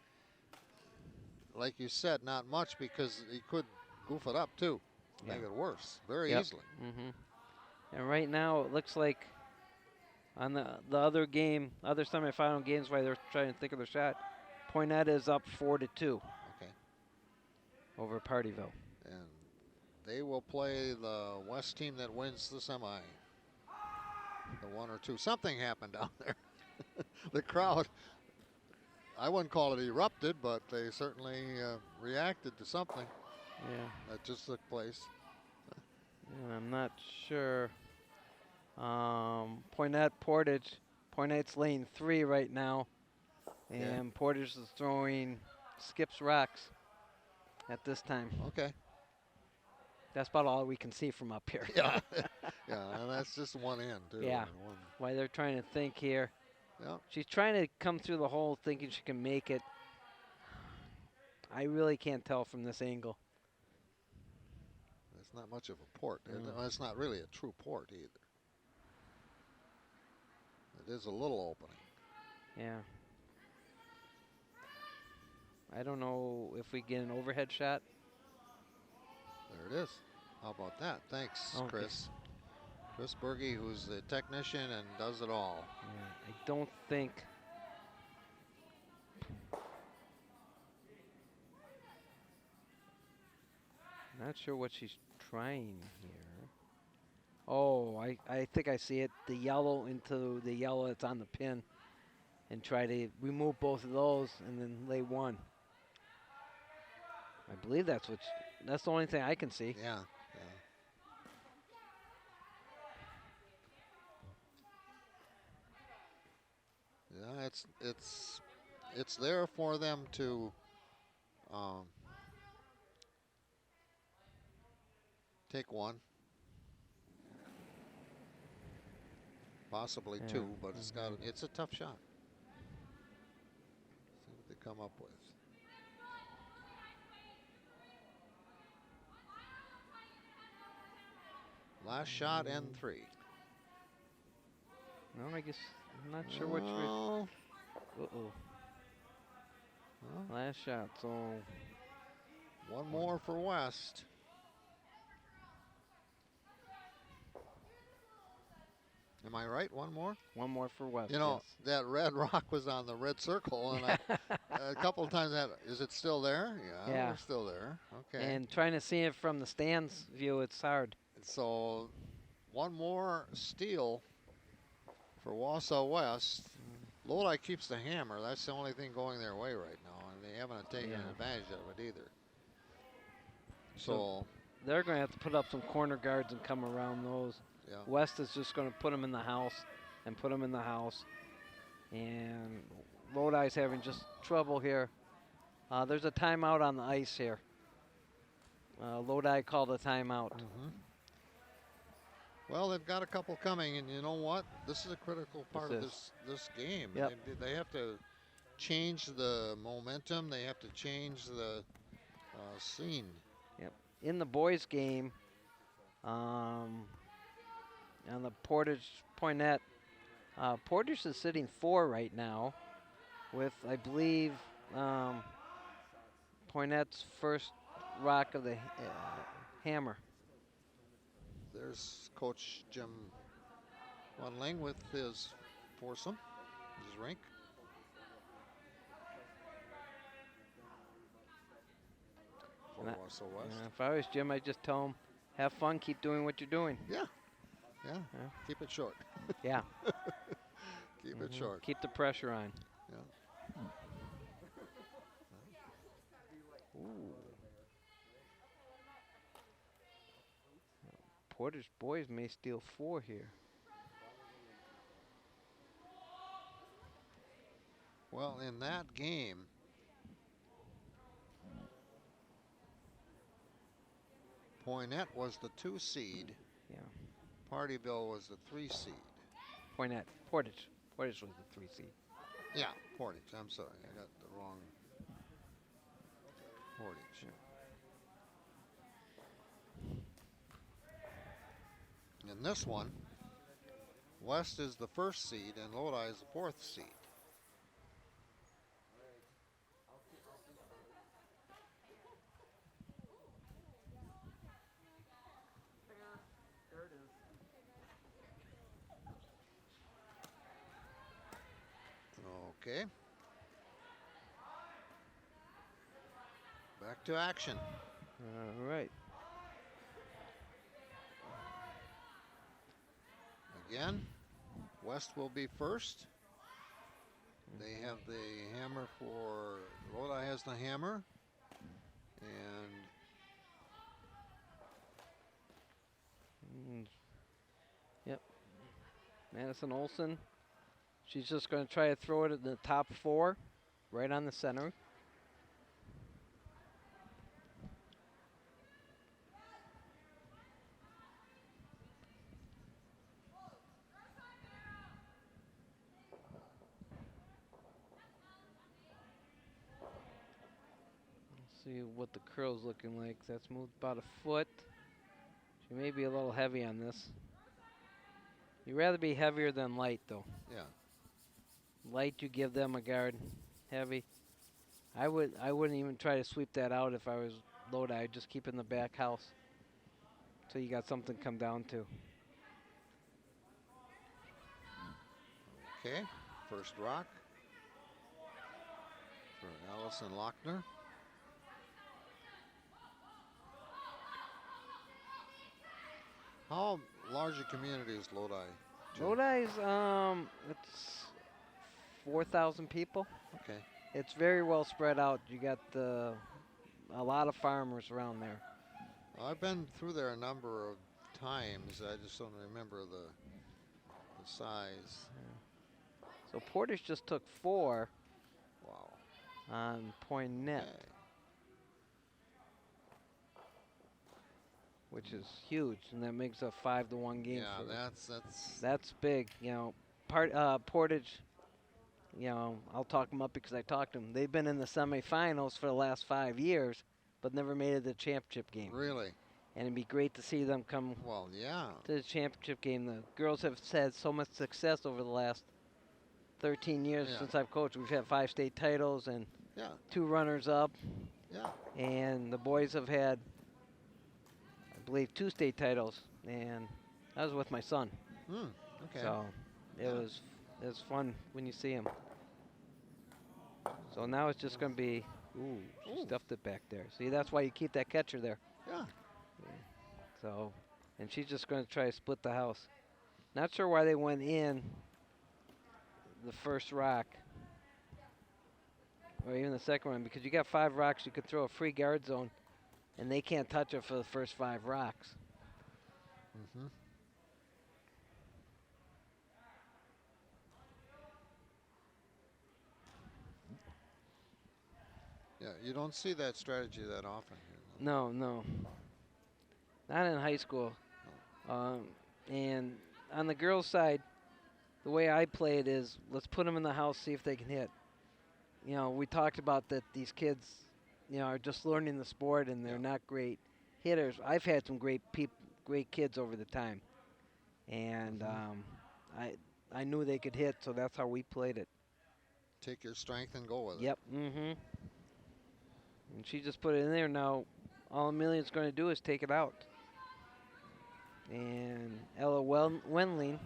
like you said, not much because he could goof it up too, make it worse very easily. And right now it looks like on the other semifinal games while they're trying to think of their shot, Poinette is up 4-2. Okay. Over Partyville. And they will play the West team that wins the semi. The 1 or 2. Something happened down there. The crowd, I wouldn't call it erupted, but they certainly reacted to something that just took place. And I'm not sure. Poinette, Portage. Poinette's lane 3 right now. And Portage is throwing skips rocks at this time. Okay. That's about all we can see from up here. Yeah. Yeah, and that's just one end, too. Yeah. Why they're trying to think here. Yeah. She's trying to come through the hole thinking she can make it. I really can't tell from this angle. It's not much of a port. It's not really a true port either. It is a little opening. Yeah. I don't know if we get an overhead shot. There it is. How about that? Thanks, Okay. Chris. Chris Berge, who's the technician and does it all. Yeah, I don't think. Not sure what she's trying here. Oh, I think I see it. The yellow into the yellow that's on the pin, and try to remove both of those, and then lay one. I believe that's that's the only thing I can see. Yeah, yeah. Yeah, it's there for them to um, take one, possibly Yeah. two, but it's a tough shot. See what they come up with. Last shot and 3. No, I guess I'm not sure which way. Oh, Uh-oh. well, Last shot, so one more for West. Am I right? One more? one more for West. You know, that red rock was on the red circle, and a couple of times is it still there? Yeah, Yeah. we're still there. Okay. And trying to see it from the stands view, it's hard. So one more steal for Wausau West. Lodi keeps the hammer. That's the only thing going their way right now, and they haven't taken advantage of it either. So They're going to have to put up some corner guards and come around those. yeah. West is just going to put them in the house and put them in the house. And Lodi's having just trouble here. There's a timeout on the ice here. Lodi called a timeout. Well, they've got a couple coming, and you know what? This is a critical part of this game. Yep. They have to change the momentum. They have to change the scene. Yep. In the boys' game, on the Portage Poinette, Portage is sitting 4 right now, with I believe Poinette's first rock of the hammer. There's Coach Jim Wanling with his foursome, his rink. For Wausau West. If I was Jim, I'd just tell him, have fun, keep doing what you're doing. Yeah. Keep it short. Yeah. Keep it short. Keep the pressure on. Yeah. Ooh. Portage boys may steal 4 here. Well, in that game, Poinette was the 2 seed. Yeah. Partyville was the 3 seed. Portage was the 3 seed. Yeah, Portage. I'm sorry, I got the wrong Portage. In this one, West is the 1st seed and Lodi is the 4th seed. Okay. Back to action. All right. Again, West will be first. They have the hammer for, Lodi has the hammer. And Yep. Madison Olson. She's just going to try to throw it at the top 4, right on the center. Let's see what the curl's looking like. That's moved about a foot. She may be a little heavy on this. You'd rather be heavier than light, though. yeah, Light, you give them a guard. Heavy, I wouldn't even try to sweep that out if I was Lodi. I'd just keep it in the back house. So you got something to come down to. Okay, first rock for Allison Lochner. How large a community is Lodi? Jim? Lodi's, it's 4,000 people. Okay. It's very well spread out. You got a lot of farmers around there. I've been through there a number of times. I just don't remember the size. So Portage just took 4 Wow. on Poinet, Okay. which is huge, and that makes a 5-1 game. Yeah, for that's that's big. You know, Portage. You know, I'll talk them up because I talked to them. They've been in the semifinals for the last 5 years, but never made it to the championship game. really And it'd be great to see them come well. Yeah. to the championship game. The girls have had so much success over the last 13 years Yeah. since I've coached. We've had 5 state titles and Yeah. 2 runners-up, Yeah. and the boys have had, I believe, 2 state titles. And I was with my son, Okay. so it Yeah. was fun when you see him. So now it's just going to be, ooh, she Ooh. stuffed it back there. See, that's why you keep that catcher there. Yeah. So, and she's just going to try to split the house. Not sure why they went in the first rock, or even the second one, because you got 5 rocks, you could throw a free guard zone, and they can't touch it for the first 5 rocks. Mm-hmm. Yeah. You don't see that strategy that often here. No, no. Not in high school. And on the girls' side, the way I play it is, let's put them in the house, see if they can hit. You know, we talked about that these kids, you know, are just learning the sport and they're Yeah. not great hitters. I've had some great kids over the time, and I knew they could hit, so that's how we played it. Take your strength and go with it. Yep. Mm-hmm. And she just put it in there. Now, all Amelia's going to do is take it out. And Ella Wendling,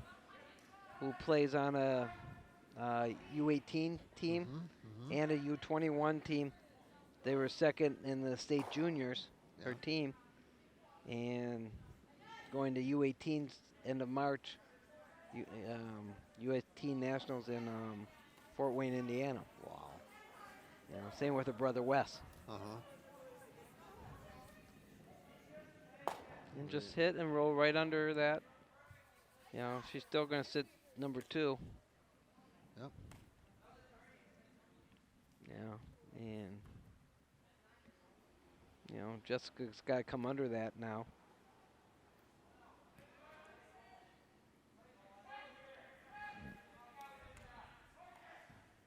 who plays on a U18 team Mm-hmm. and a U21 team, they were second in the state juniors, her Yeah. team, and going to U18s end of March, U18 Nationals in Fort Wayne, Indiana. Wow. You know, same with her brother Wes. Uh-huh. And just hit and roll right under that. You know, she's still going to sit number 2. Yep. Yeah, and you know, Jessica's got to come under that now.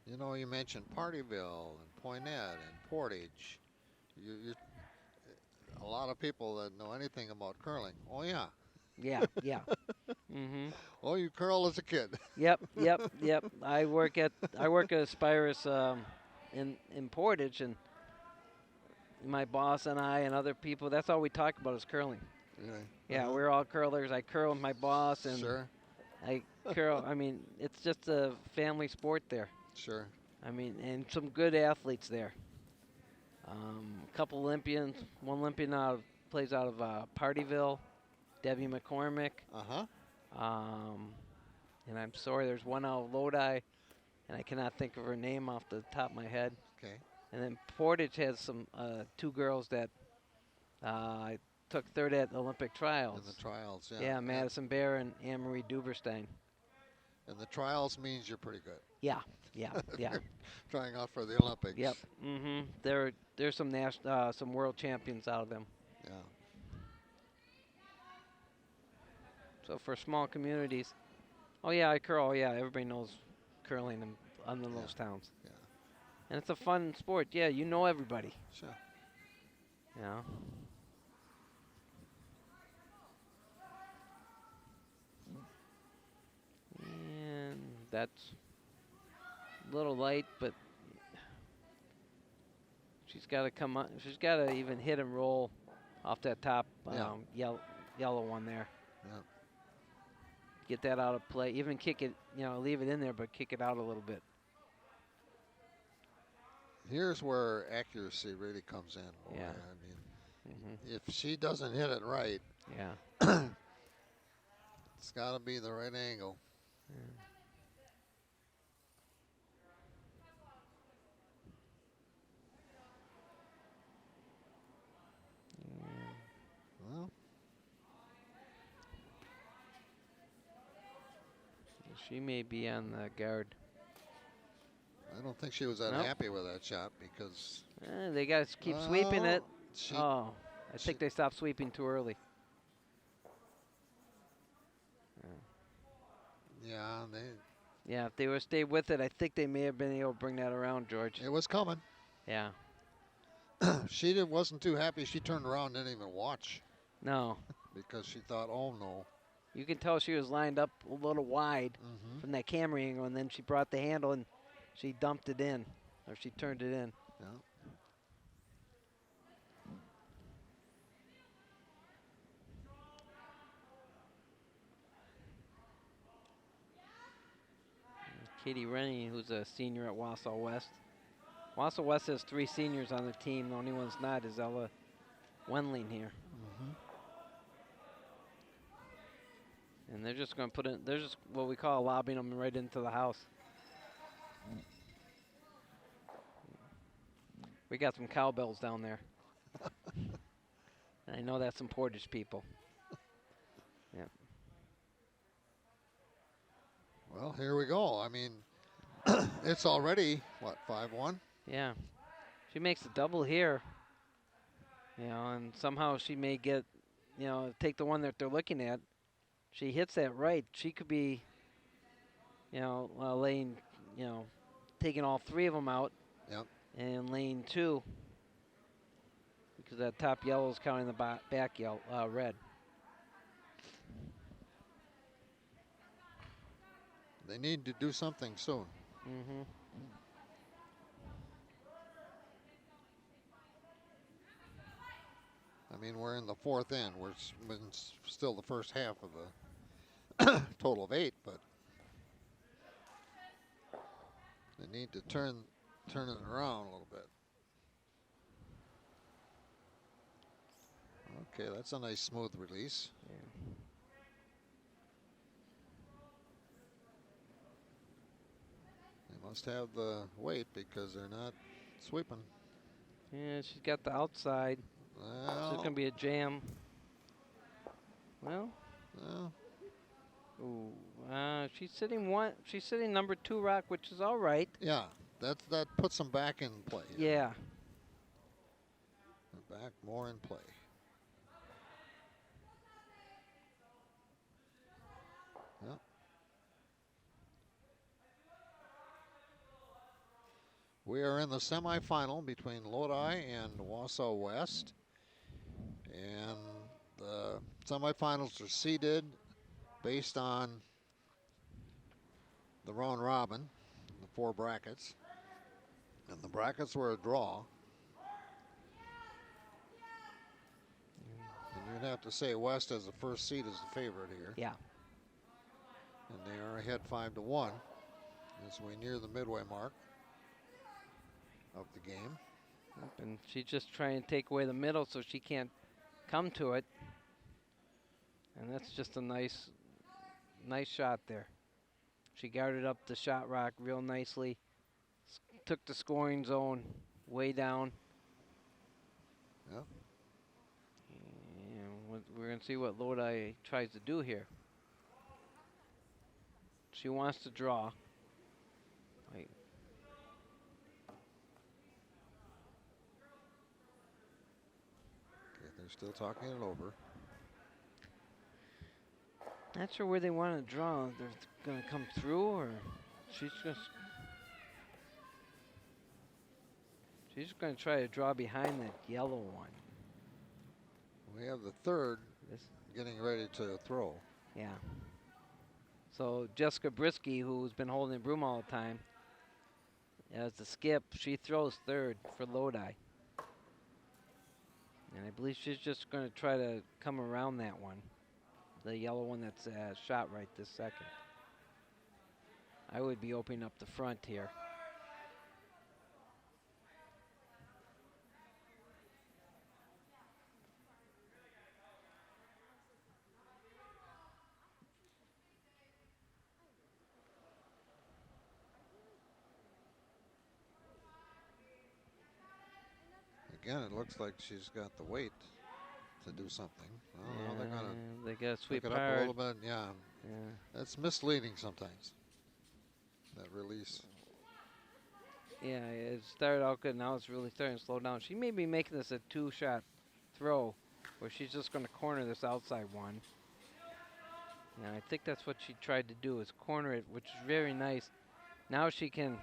You know, you mentioned Partyville and Poinet and Portage. You a lot of people that know anything about curling. Oh yeah. Yeah, yeah. Mhm. Oh, you curl as a kid. Yep. I work at Aspirus in Portage, and my boss and I and other people. That's all we talk about is curling. Really? Yeah, Uh-huh. we're all curlers. I curl with my boss, and Sure. I curl. I mean, it's just a family sport there. Sure. I mean, and some good athletes there. A couple Olympians. One Olympian plays out of Partyville, Debbie McCormick. Uh-huh. And I'm sorry, there's one out of Lodi, and I cannot think of her name off the top of my head. Okay. And then Portage has some 2 girls that took 3rd at the Olympic trials. In the trials, yeah. Yeah, Madison Bear and Anne-Marie Duberstein. And the trials means you're pretty good. Yeah. Trying out for the Olympics. Yep. There's some some world champions out of them. Yeah. So for small communities, oh yeah, I curl. Oh yeah, everybody knows curling in those towns. Yeah. And it's a fun sport. Yeah, you know everybody. Sure. You know. And that's a little light, but she's got to come on. She's got to even hit and roll off that top Yeah. yellow one there. Yep. Get that out of play. Even kick it, leave it in there, but kick it out a little bit. Here's where accuracy really comes in. Boy. Yeah. I mean, Mm-hmm. if she doesn't hit it right, Yeah. it's got to be the right angle. Yeah. Well, She may be on the guard. I don't think she was that Nope. happy with that shot because They got to keep sweeping it. She, I think they stopped sweeping too early. yeah, Yeah, if they would stay with it, I think they may have been able to bring that around, George. it was coming. Yeah. She wasn't too happy. She turned around and didn't even watch No. because she thought, oh no. You can tell she was lined up a little wide Mm-hmm. from that camera angle, and then she brought the handle and she dumped it in, or she turned it in. Yeah. Katie Rennie, who's a senior at Wausau West. Wausau West has 3 seniors on the team. The only one's not is Ella Wendling here. Mm-hmm. And they're just going to put in, they're just what we call lobbing them right into the house. We got some cowbells down there. And I know that's some Portage people. Yep. Well, here we go. I mean, it's already, what, 5-1? Yeah. She makes a double here. And somehow she may get, take the one that they're looking at. She hits that right. She could be, laying, taking all 3 of them out. Yep. And lane 2. Because that top yellow is counting the back yellow, red. They need to do something soon. Mm-hmm. I mean, we're in the 4th end. We're still the first half of the total of 8, but they need to turn it around a little bit. Okay, that's a nice smooth release. Yeah. They must have the weight because they're not sweeping. Yeah, she's got the outside. So it's Well, going to be a jam. Well, well, ooh, she's sitting number 2 rock, which is all right. yeah, that puts them back in play. Yeah. They're back more in play. Yep. We are in the semifinal between Lodi and Wausau West. And the semifinals are seeded based on the round robin, the 4 brackets. And the brackets were a draw. And you'd have to say West as the first seed is the favorite here. Yeah. And they are ahead 5-1 as we near the midway mark of the game. And she's just trying to take away the middle so she can't come to it. And that's just a nice shot there. She guarded up the shot rock real nicely. Took the scoring zone way down. Yep. And we're going to see what Lodi tries to do here. She wants to draw. Wait. Okay, they're still talking it over. Not sure where they want to draw. They're going to come through, or she's just going to try to draw behind that yellow one. We have the 3rd This, getting ready to throw. yeah. So Jessica Brisky, who's been holding the broom all the time, as the skip, she throws 3rd for Lodi. And I believe she's just going to try to come around that one. The yellow one that's shot right this second. I would be opening up the front here. Again, it looks like she's got the weight to do something. Well, now they're gonna They got to sweep pick it up a hard. little bit. Yeah, Yeah. that's misleading sometimes. That release. Yeah, it started out good. Now it's really starting to slow down. She may be making this a 2-shot throw where she's just going to corner this outside one. And I think that's what she tried to do is corner it, which is very nice. Now she can,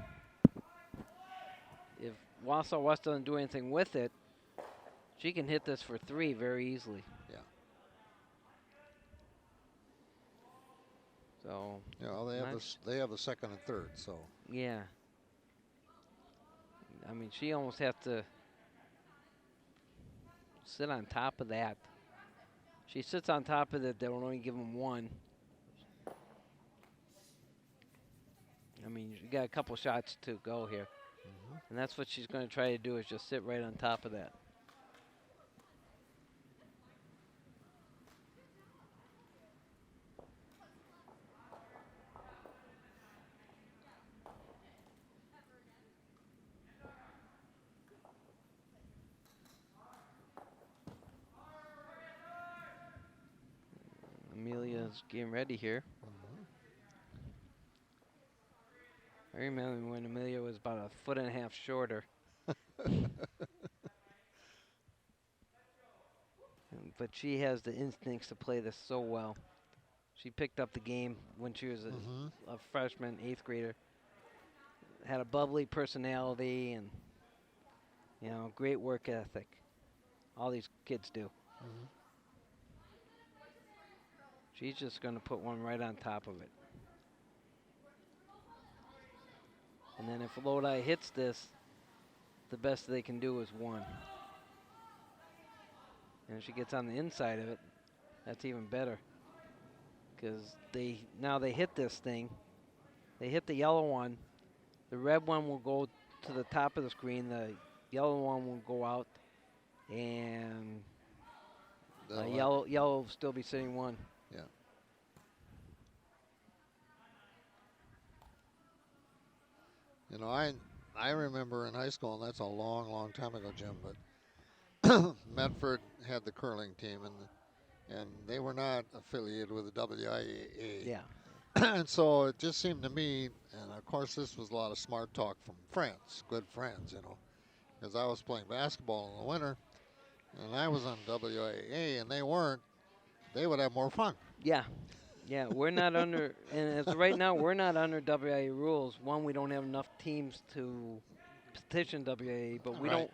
if Wausau West doesn't do anything with it, she can hit this for 3 very easily. Yeah. So, Yeah, well, they have the second and third. So yeah. I mean, she almost has to sit on top of that. She sits on top of it, they will only give them 1. I mean, you got a couple shots to go here. And that's what she's going to try to do is just sit right on top of that. Amelia's getting ready here. I remember when Amelia was about a 1.5 feet shorter. But she has the instincts to play this so well. She picked up the game when she was a freshman, 8th grader. Had a bubbly personality and, you know, great work ethic. All these kids do. She's just going to put one right on top of it. And then if Lodi hits this, the best they can do is 1. And if she gets on the inside of it, that's even better. Because now they hit this thing. They hit the yellow one. The red one will go to the top of the screen. The yellow one will go out. And yellow will still be sitting 1. Yeah. You know, I remember in high school, and that's a long, long time ago, Jim. But Medford had the curling team, and they were not affiliated with the WIAA. Yeah. And so it just seemed to me, and of course this was a lot of smart talk from friends, good friends, you know, because I was playing basketball in the winter, and I was on WIAA, and they weren't. They would have more fun. Yeah. Yeah, we're not under, and as of right now, we're not under WIA rules. One, we don't have enough teams to petition WIA, but we Right. don't.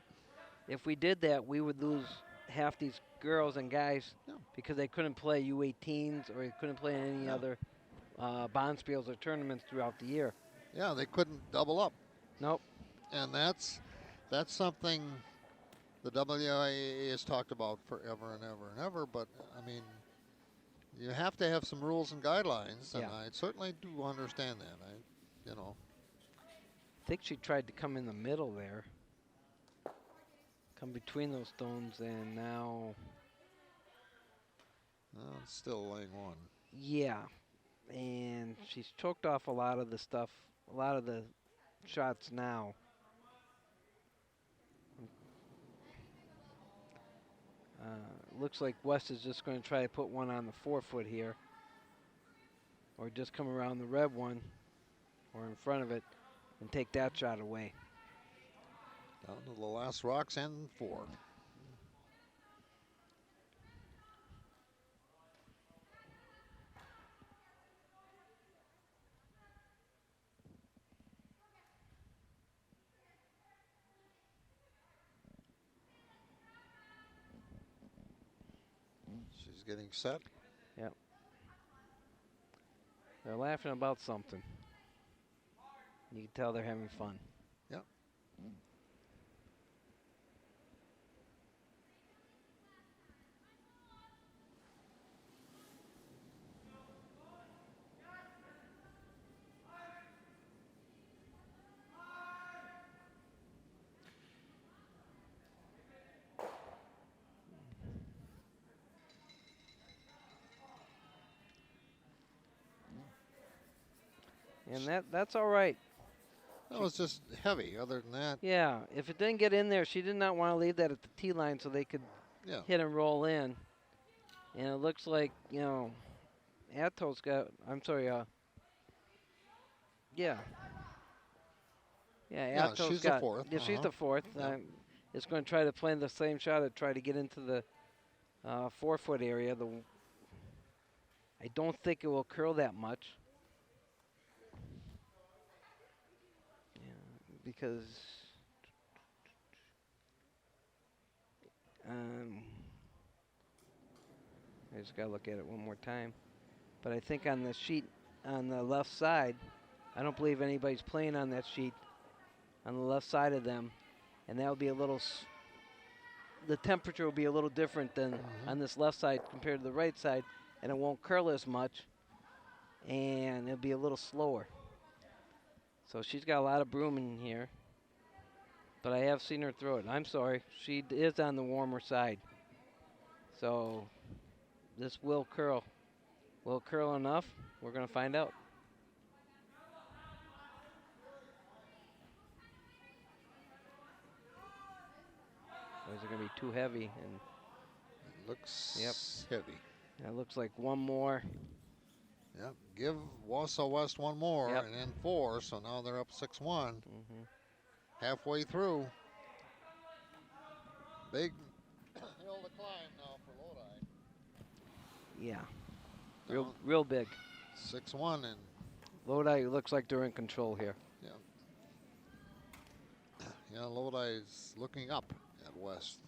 If we did that, we would lose half these girls and guys Yeah. because they couldn't play U18s or they couldn't play in any Yeah. other Bonspiels or tournaments throughout the year. Yeah, they couldn't double up. Nope. And that's something the WIAA has talked about forever and ever and ever. But I mean, you have to have some rules and guidelines, and Yeah. I certainly do understand that. You know, I think she tried to come in the middle there, come between those stones, and now, it's still lane 1. yeah. And she's choked off a lot of the stuff, a lot of the shots now. Looks like West is just going to try to put one on the 4-foot here. Or just come around the red one or in front of it and take that shot away. Down to the last rocks and 4. She's getting set. Yep. They're laughing about something. You can tell they're having fun. Yep. And that's all right. That was just heavy. Other than that, Yeah, if it didn't get in there, she did not want to leave that at the tee line so they could yeah. hit and roll in. And it looks like, Ato's got, I'm sorry, yeah. Yeah, Yeah, Ato's she's the got, fourth. yeah, she's Uh-huh. the fourth. Yeah. It's going to try to play the same shot to try to get into the 4-foot area. I don't think it will curl that much. Yeah, because I just got to look at it one more time. But I think on the sheet on the left side, I don't believe anybody's playing on that sheet on the left side of them. And that would be a little, the temperature will be a little different than on this left side compared to the right side. And it won't curl as much. And it'll be a little slower. So she's got a lot of broom in here. But I have seen her throw it. I'm sorry. She is on the warmer side. So this will curl. Will it curl enough? We're going to find out. Or is it going to be too heavy? And Looks heavy. it looks like one more. Yep. Give Wausau West one more Yep. and then 4. So now they're up 6-1. Mm-hmm. Halfway through. Big hill to climb now for Lodi. Yeah. Down Real big. 6-1 and Lodi looks like they're in control here. yeah, Lodi's looking up at West,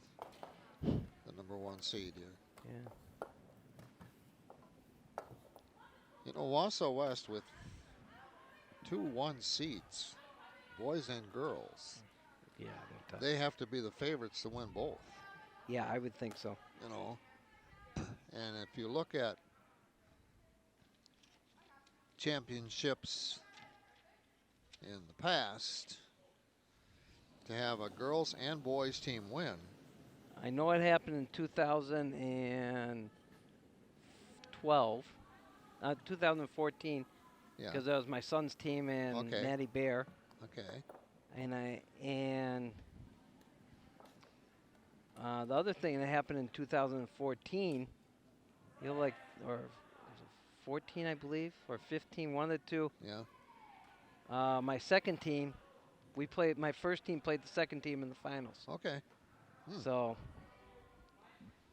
the number 1 seed here. Yeah. You know, Wausau West with 2 1 seeds, boys and girls. Yeah, they're tough. They have to be the favorites to win both. Yeah, I would think so. You know, and if you look at championships in the past, to have a girls and boys team win. I know it happened in 2012, 2014, Yeah. because that was my son's team and Okay. Maddie Bear, Okay. and the other thing that happened in 2014, or was it 14, I believe, or 15, one of the two. Yeah. My second team, my first team played the second team in the finals. Okay. So,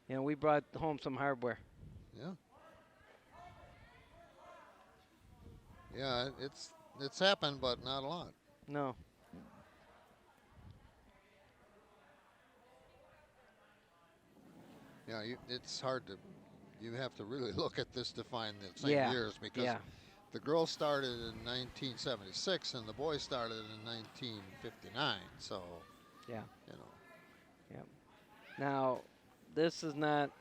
we brought home some hardware. Yeah. Yeah, it's happened, but not a lot. No. Yeah, it's hard to. You have to really look at this to find the same Yeah, years because yeah. the girls started in 1976 and the boys started in 1959. So, Yeah. you know. Now, this is not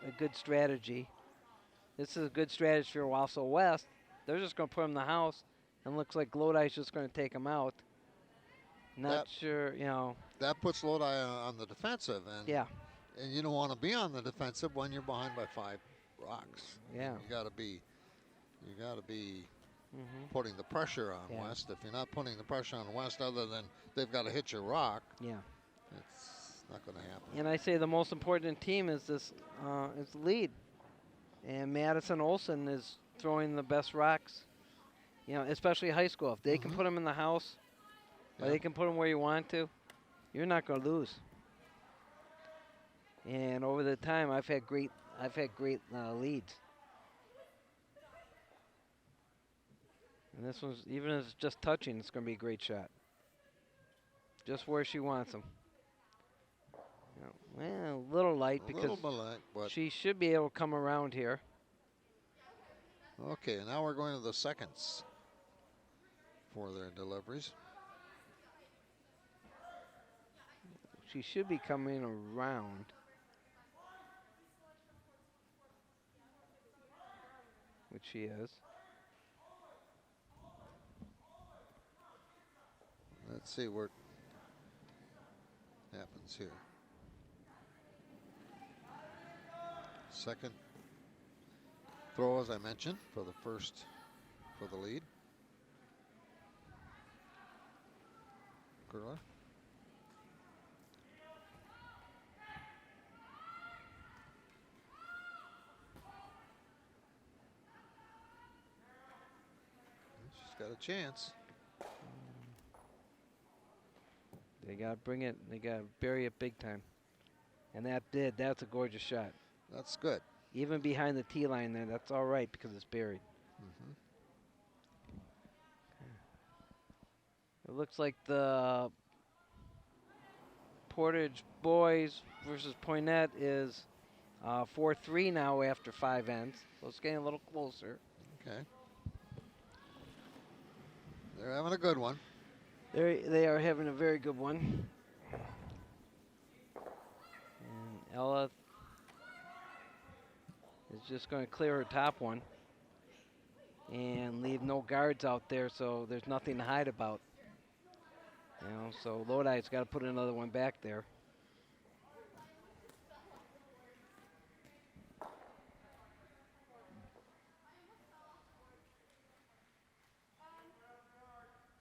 a good strategy. This is a good strategy for Wausau West. They're just going to put them in the house, and looks like Lodi's just going to take them out. Not sure, That puts Lodi on the defensive, and Yeah. and you don't want to be on the defensive when you're behind by 5 rocks. Yeah. You got to be Mhm. putting the pressure on Yeah. West. If you're not putting the pressure on West, other than they've got to hit your rock, Yeah. it's not going to happen. And I say the most important team is this is the lead. And Madison Olson is throwing the best rocks, especially high school. If they can put them in the house, or Yeah. they can put them where you want to, you're not going to lose. And over the time, I've had great leads. And this one's, even if it's just touching, it's going to be a great shot. Just where she wants them. Well, a little light A because little bit light, but she should be able to come around here. okay. Now we're going to the seconds for their deliveries. She should be coming around. Which she is. Let's see what happens here. Second throw, as I mentioned, for the lead. Curler. She's got a chance. They got to bring it. They got to bury it big time. And that's a gorgeous shot. That's good. Even behind the tee line there, that's all right because it's buried. Mm-hmm. It looks like the Portage boys versus Poinette is 4-3 now after 5 ends. So it's getting a little closer. Okay. They're having a good one. They are having a very good one. And Ella is just going to clear her top one and leave no guards out there, so there's nothing to hide about. You know, so Lodi's got to put another one back there.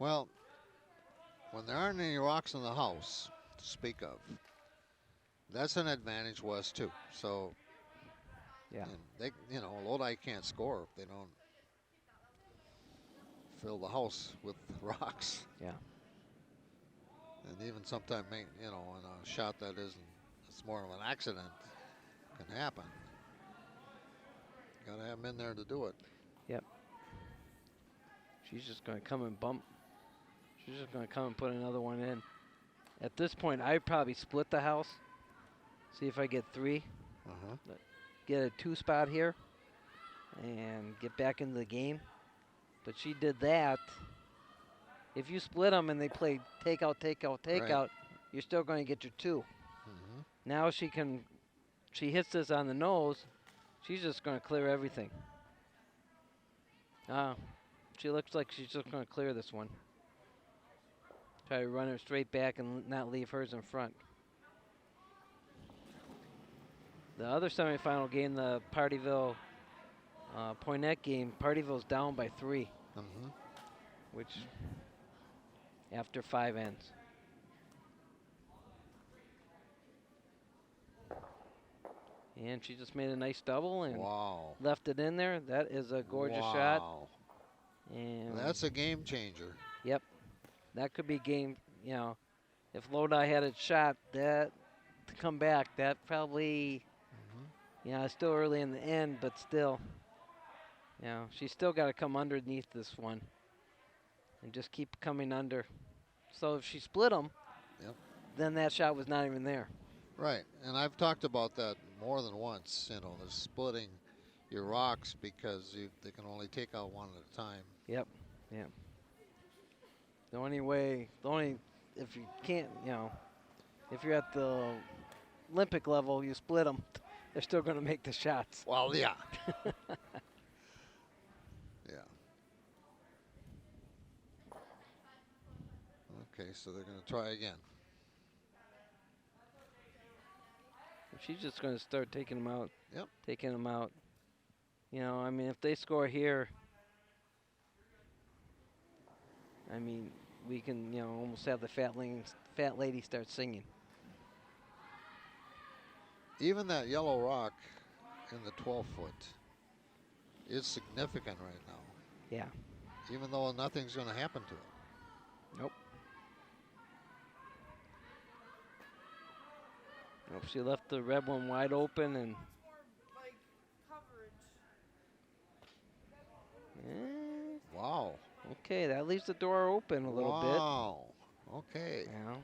Well, when there aren't any rocks in the house to speak of, that's an advantage West too. So, Yeah. and they, Lodi can't score if they don't fill the house with rocks. Yeah. And even sometimes, in a shot it's more of an accident, can happen. Got to have them in there to do it. Yep. She's just going to come and bump. She's just going to come and put another one in. At this point, I'd probably split the house. See if I get 3. Uh-huh. Get a 2 spot here and get back into the game. But she did that. If you split them and they play take out, Right. you're still going to get your 2. Mm-hmm. Now she hits this on the nose. She's just going to clear everything. She looks like she's just going to clear this one. Try to run her straight back and not leave hers in front. The other semifinal game, the Partyville Poinette game, Partyville's down by 3, Mm-hmm. which after 5 ends. And she just made a nice double and Wow. left it in there. That is a gorgeous shot. Wow. And That's a game changer. that could be game, if Lodi had a shot that to come back, that probably, it's still early in the end, but still, she's still got to come underneath this one and just keep coming under. So if she split them, Yep. then that shot was not even there. Right, and I've talked about that more than once. They're splitting your rocks because they can only take out one at a time. Yep. If you can't, if you're at the Olympic level, you split them, they're still going to make the shots. Well, yeah. Yeah. Okay, so they're going to try again. She's just going to start taking them out. Yep. Taking them out. If they score here, we can, almost have the fat lady start singing. Even that yellow rock in the 12-foot is significant right now. Yeah. Even though nothing's going to happen to it. Nope. She left the red one wide open and. Wow. Okay, that leaves the door open a little bit. Wow. Okay. Yeah.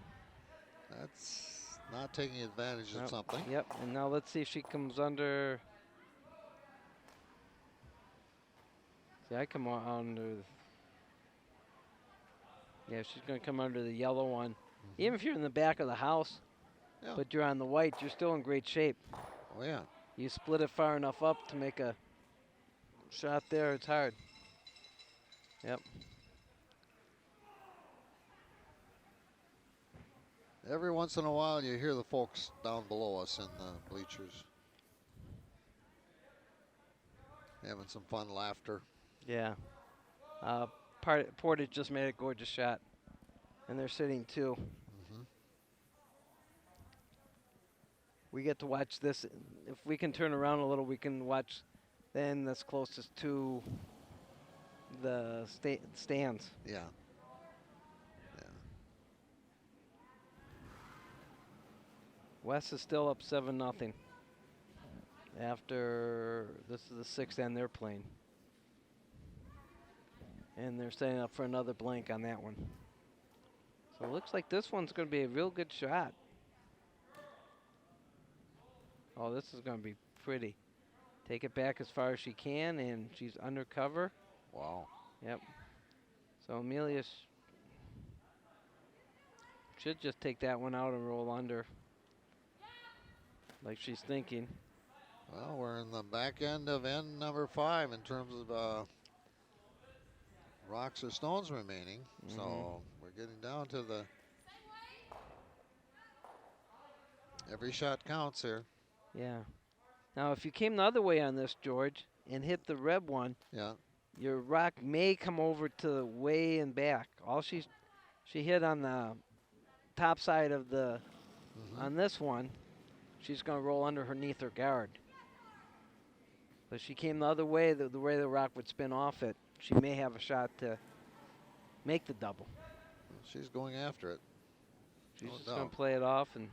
That's not taking advantage of something. Yep, and now let's see if she comes under. See, I come under. Yeah, she's going to come under the yellow one. Even if you're in the back of the house, but you're on the white, you're still in great shape. Oh, yeah. You split it far enough up to make a shot there, it's hard. Yep. Every once in a while, you hear the folks down below us in the bleachers having some fun laughter. Yeah. Portage just made a gorgeous shot. And they're sitting 2. Hmm. We get to watch this. If we can turn around a little, we can watch then that's closest to the stands. Yeah. Yeah. West is still up 7-0 after this is the 6th end they're playing. And they're setting up for another blank on that one. So it looks like this one's going to be a real good shot. Oh, this is going to be pretty. Take it back as far as she can, and she's under cover. Wow. Yep. So Amelia should just take that one out and roll under, like she's thinking. Well, we're in the back end of end number 5 in terms of rocks or stones remaining. So we're getting down to the every shot counts here. Yeah. Now, if you came the other way on this, George, and hit the red one, Yeah. your rock may come over to the way and back. She hit on the top side of the on this one. She's going to roll underneath her guard. But she came the other way, the way the rock would spin off it, she may have a shot to make the double. She's going after it. She's No just going doubt. to play it off, and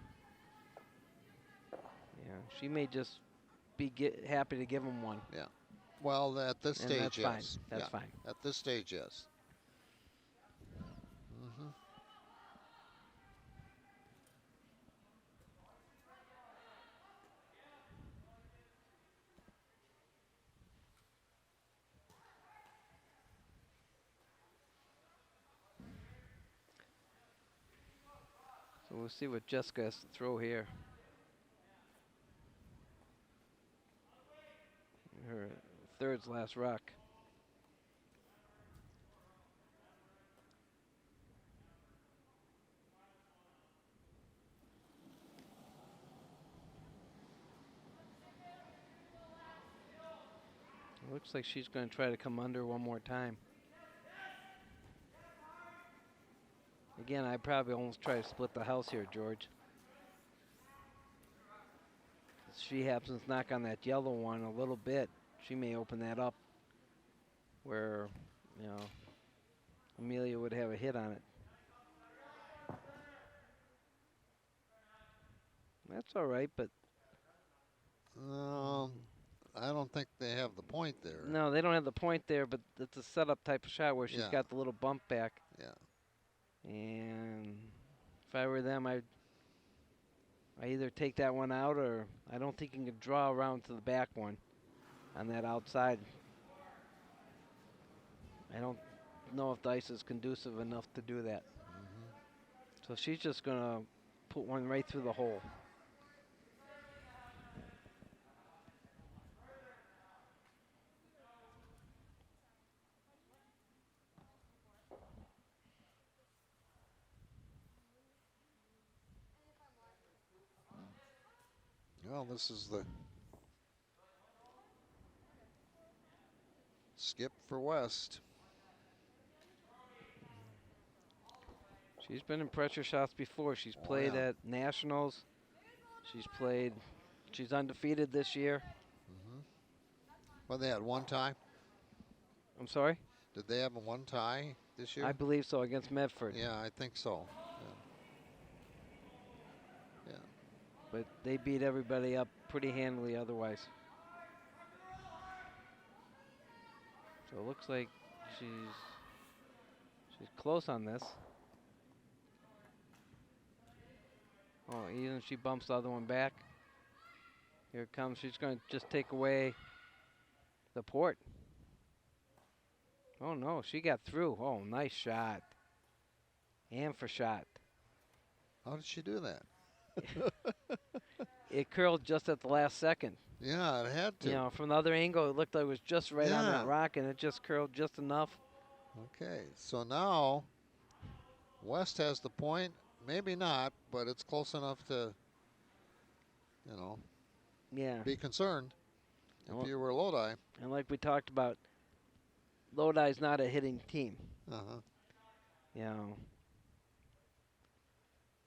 yeah, she may just be happy to give him one. Well, at this And stage, that's yes. fine. That's Yeah. fine. At this stage, yes. Hmm. So we'll see what Jessica has to throw here. Her third's last rock. Looks like she's going to try to come under one more time. Again, I probably almost try to split the house here, George. If she happens to knock on that yellow one a little bit, she may open that up where, you know, Amelia would have a hit on it. That's all right, but I don't think they have the point there. no, they don't have the point there, but it's a setup type of shot where she's Yeah. got the little bump back. Yeah. And if I were them, I either take that one out, or I don't think you can draw around to the back one on that outside. I don't know if the ice is conducive enough to do that. So she's just going to put one right through the hole. Well, this is the skip for West. She's been in pressure shots before. She's Oh, played yeah. at Nationals. She's undefeated this year. Well, they had one tie. I'm sorry? Did they have a one tie this year? I believe so, against Medford. Yeah, I think so. Yeah. But they beat everybody up pretty handily otherwise. So it looks like she's close on this. Oh, even if she bumps the other one back. Here it comes. She's going to just take away the port. Oh, no, she got through. Oh, nice shot. And for shot. How did she do that? It curled just at the last second. Yeah, it had to. You know, from the other angle, it looked like it was just right on that Yeah. rock, and it just curled just enough. Okay, so now West has the point. Maybe not, but it's close enough to, Yeah. be concerned Well- if you were Lodi. And like we talked about, Lodi's not a hitting team. Uh-huh. You know,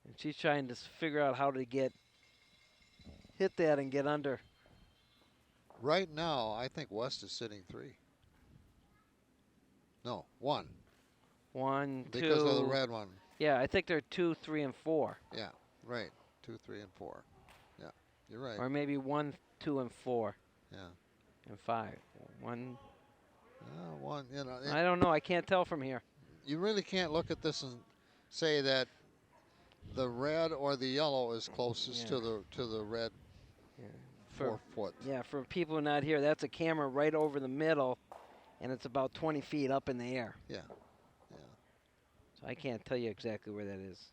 And she's trying to figure out how to hit that and get under. Right now, I think West is sitting 3. No, 1. 1, 2. Because of the red one. Yeah, I think they're 2, 3, and 4. Yeah, right. 2, 3, and 4. Yeah, you're right. Or maybe 1, 2, and 4. Yeah. And 5. 1. 1, I don't know. I can't tell from here. you really can't look at this and say that the red or the yellow is closest Yeah. to the red Yeah. 4 foot. Yeah, for people not here, that's a camera right over the middle, and it's about 20 feet up in the air. Yeah. So I can't tell you exactly where that is.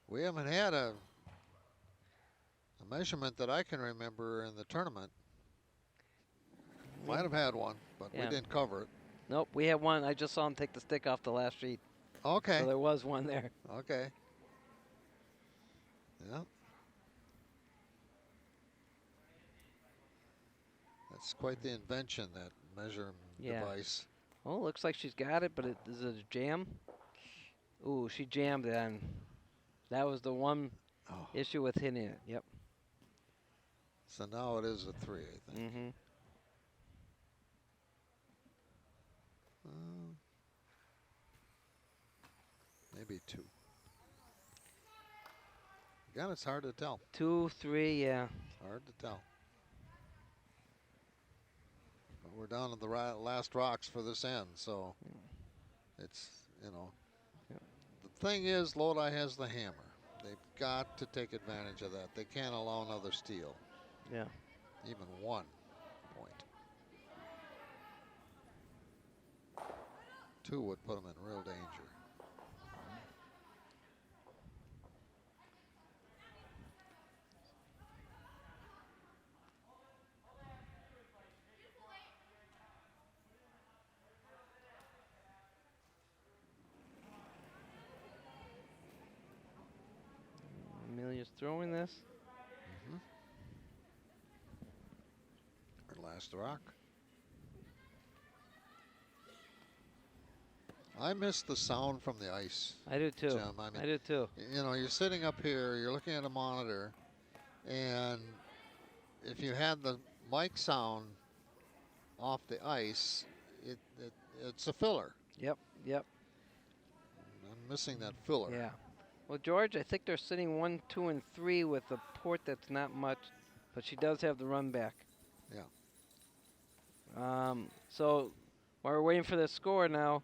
We haven't had a measurement that I can remember in the tournament. Might have had one, but Yeah. we didn't cover it. Nope, we had one. I just saw him take the stick off the last sheet. Okay. So there was one there. Okay. Yeah. That's quite the invention, that measuring Yeah. device. Oh, looks like she's got it, but is it a jam? Ooh, she jammed it on. That was the one Oh. issue with hitting it. Yep. So now it is a 3, I think. Mm-hmm. Maybe 2. Again, it's hard to tell. 2, 3, yeah. Hard to tell. But we're down to the last rocks for this end, so it's, Yeah. The thing is, Lodi has the hammer. They've got to take advantage of that. They can't allow another steal, Yeah. even 1 point. 2 would put them in real danger. Amelia's throwing this. Our last rock. I miss the sound from the ice. I do too. Jim. I mean, I do too. You're sitting up here, you're looking at a monitor, and if you had the mic sound off the ice, it's a filler. Yep. Yep. I'm missing that filler. Yeah. Well, George, I think they're sitting 1, 2, and 3 with a port that's not much, but she does have the run back. Yeah. So while we're waiting for the score now,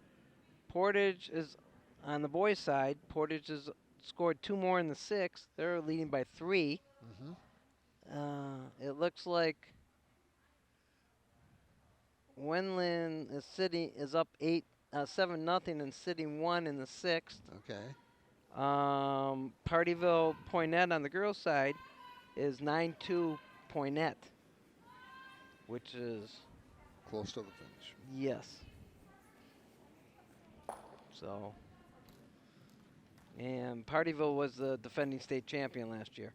Portage is on the boys' side. Portage has scored 2 more in the 6th. They're leading by 3. It looks like Wenlin is up 7-0 and sitting 1 in the 6th. Okay. Partyville Poinette on the girls' side is 9-2 Poinette, which is Close to the finish. yes. So, and Partyville was the defending state champion last year.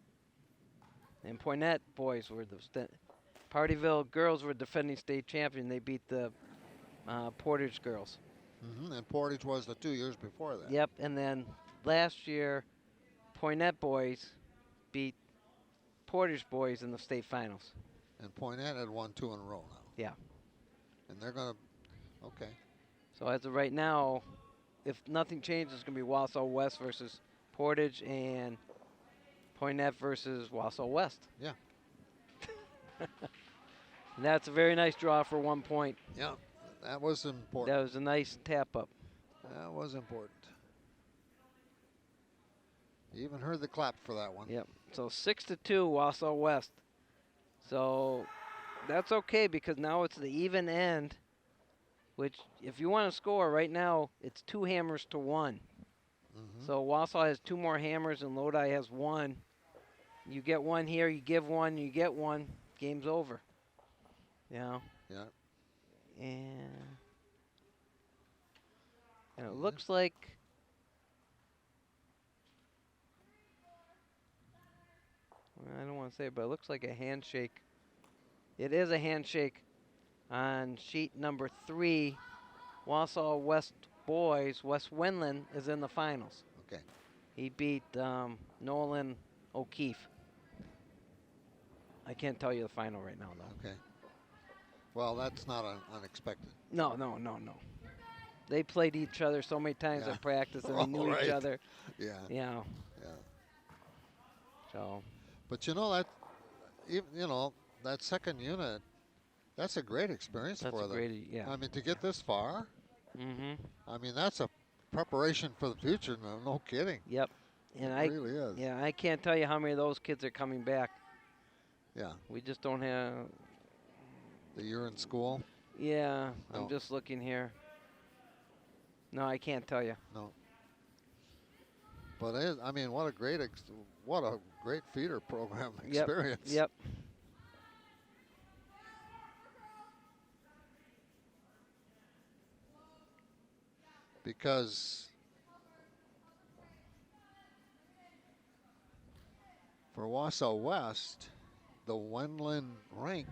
And Poinette boys were Partyville girls were defending state champion. They beat the Portage girls. And Portage was the 2 years before that. Yep, and then last year, Poinette boys beat Portage boys in the state finals. And Poinette had won 2 in a row now. Yeah. And they're going to, okay. So as of right now, if nothing changes, it's going to be Wausau West versus Portage and Poinette versus Wausau West. Yeah. And that's a very nice draw for 1 point. Yeah, that was important. That was a nice tap up. That was important. You even heard the clap for that one. Yep. So 6-2 Wausau West. So that's okay because now it's the even end, which if you want to score right now, it's 2 hammers to 1. So Wausau has 2 more hammers and Lodi has 1. You get 1 here, you give 1, you get 1, game's over. You know? Yeah. And it looks like I don't want to say it, but it looks like a handshake. It is a handshake on sheet number 3. Wausau West boys, West Wendland is in the finals. Okay. He beat Nolan O'Keefe. I can't tell you the final right now, though. Okay. Well, that's not unexpected. No. They played each other so many times Yeah. at practice, and they knew Right. each other. Yeah. Yeah. Yeah. So. But you know that, that second unit, that's a great experience That's for a them. great, yeah. I mean, to get this far, Mm-hmm. I mean, that's a preparation for the future. No kidding. Yep. And It really is. Yeah, I can't tell you how many of those kids are coming back. Yeah. We just don't have. The year in school. Yeah, No. I'm just looking here. No, I can't tell you. No. But I mean, what a great feeder program experience. Yep. Because for Wausau West, the Wendland rink,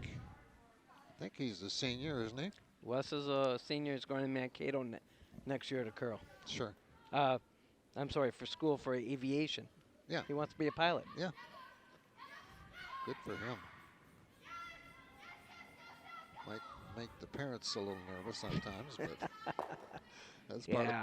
I think he's a senior, isn't he? Wes is a senior. He's going to Mankato next year to curl. Sure. I'm sorry, for school for aviation. Yeah. He wants to be a pilot. Yeah. Good for him. Might make the parents a little nervous sometimes, but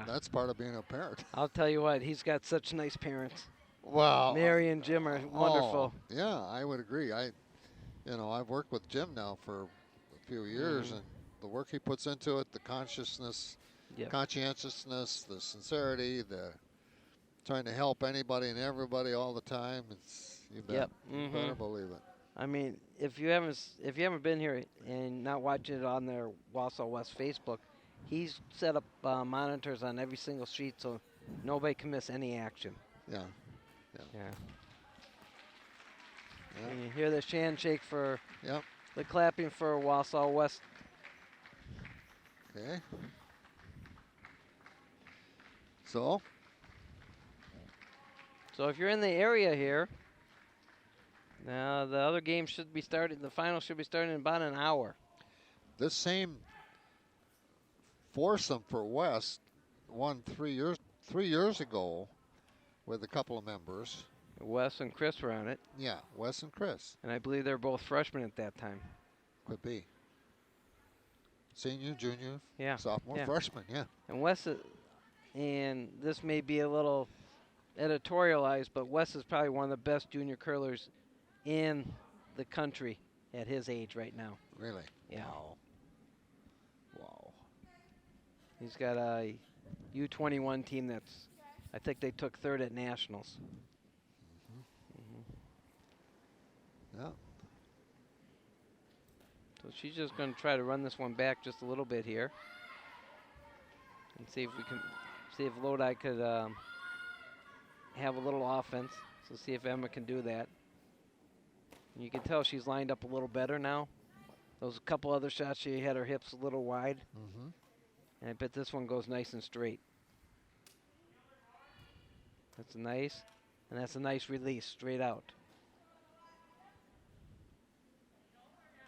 that's part of being a parent. I'll tell you what, he's got such nice parents. Wow. Mary and Jim are wonderful. Yeah, I would agree. I've worked with Jim now for a few years, and the work he puts into it, the consciousness, conscientiousness, the sincerity, the trying to help anybody and everybody all the time. You better believe it. I mean, if you haven't been here and not watching it on their Wausau West Facebook, he's set up monitors on every single street so nobody can miss any action. Yeah. And you hear the handshake for Yep. the clapping for Wausau West. Okay. So if you're in the area here, now the other game should be starting. The final should be starting in about an hour. this same foursome for West won 3 years ago with a couple of members. Wes and Chris were on it, Yeah, Wes and Chris. and I believe they're both freshmen at that time. Could be. Senior, junior, Yeah. sophomore, Yeah. freshman, yeah. And Wes, and this may be a little editorialized, but Wes is probably one of the best junior curlers in the country at his age right now. Really? Yeah. Wow. He's got a U21 team that's, I think they took third at nationals. Yeah. So she's just going to try to run this one back just a little bit here, and see if Lodi could have a little offense. So see if Emma can do that. And you can tell she's lined up a little better now. Those couple other shots, she had her hips a little wide. Mm-hmm. And I bet this one goes nice and straight. That's nice. And that's a nice release, straight out.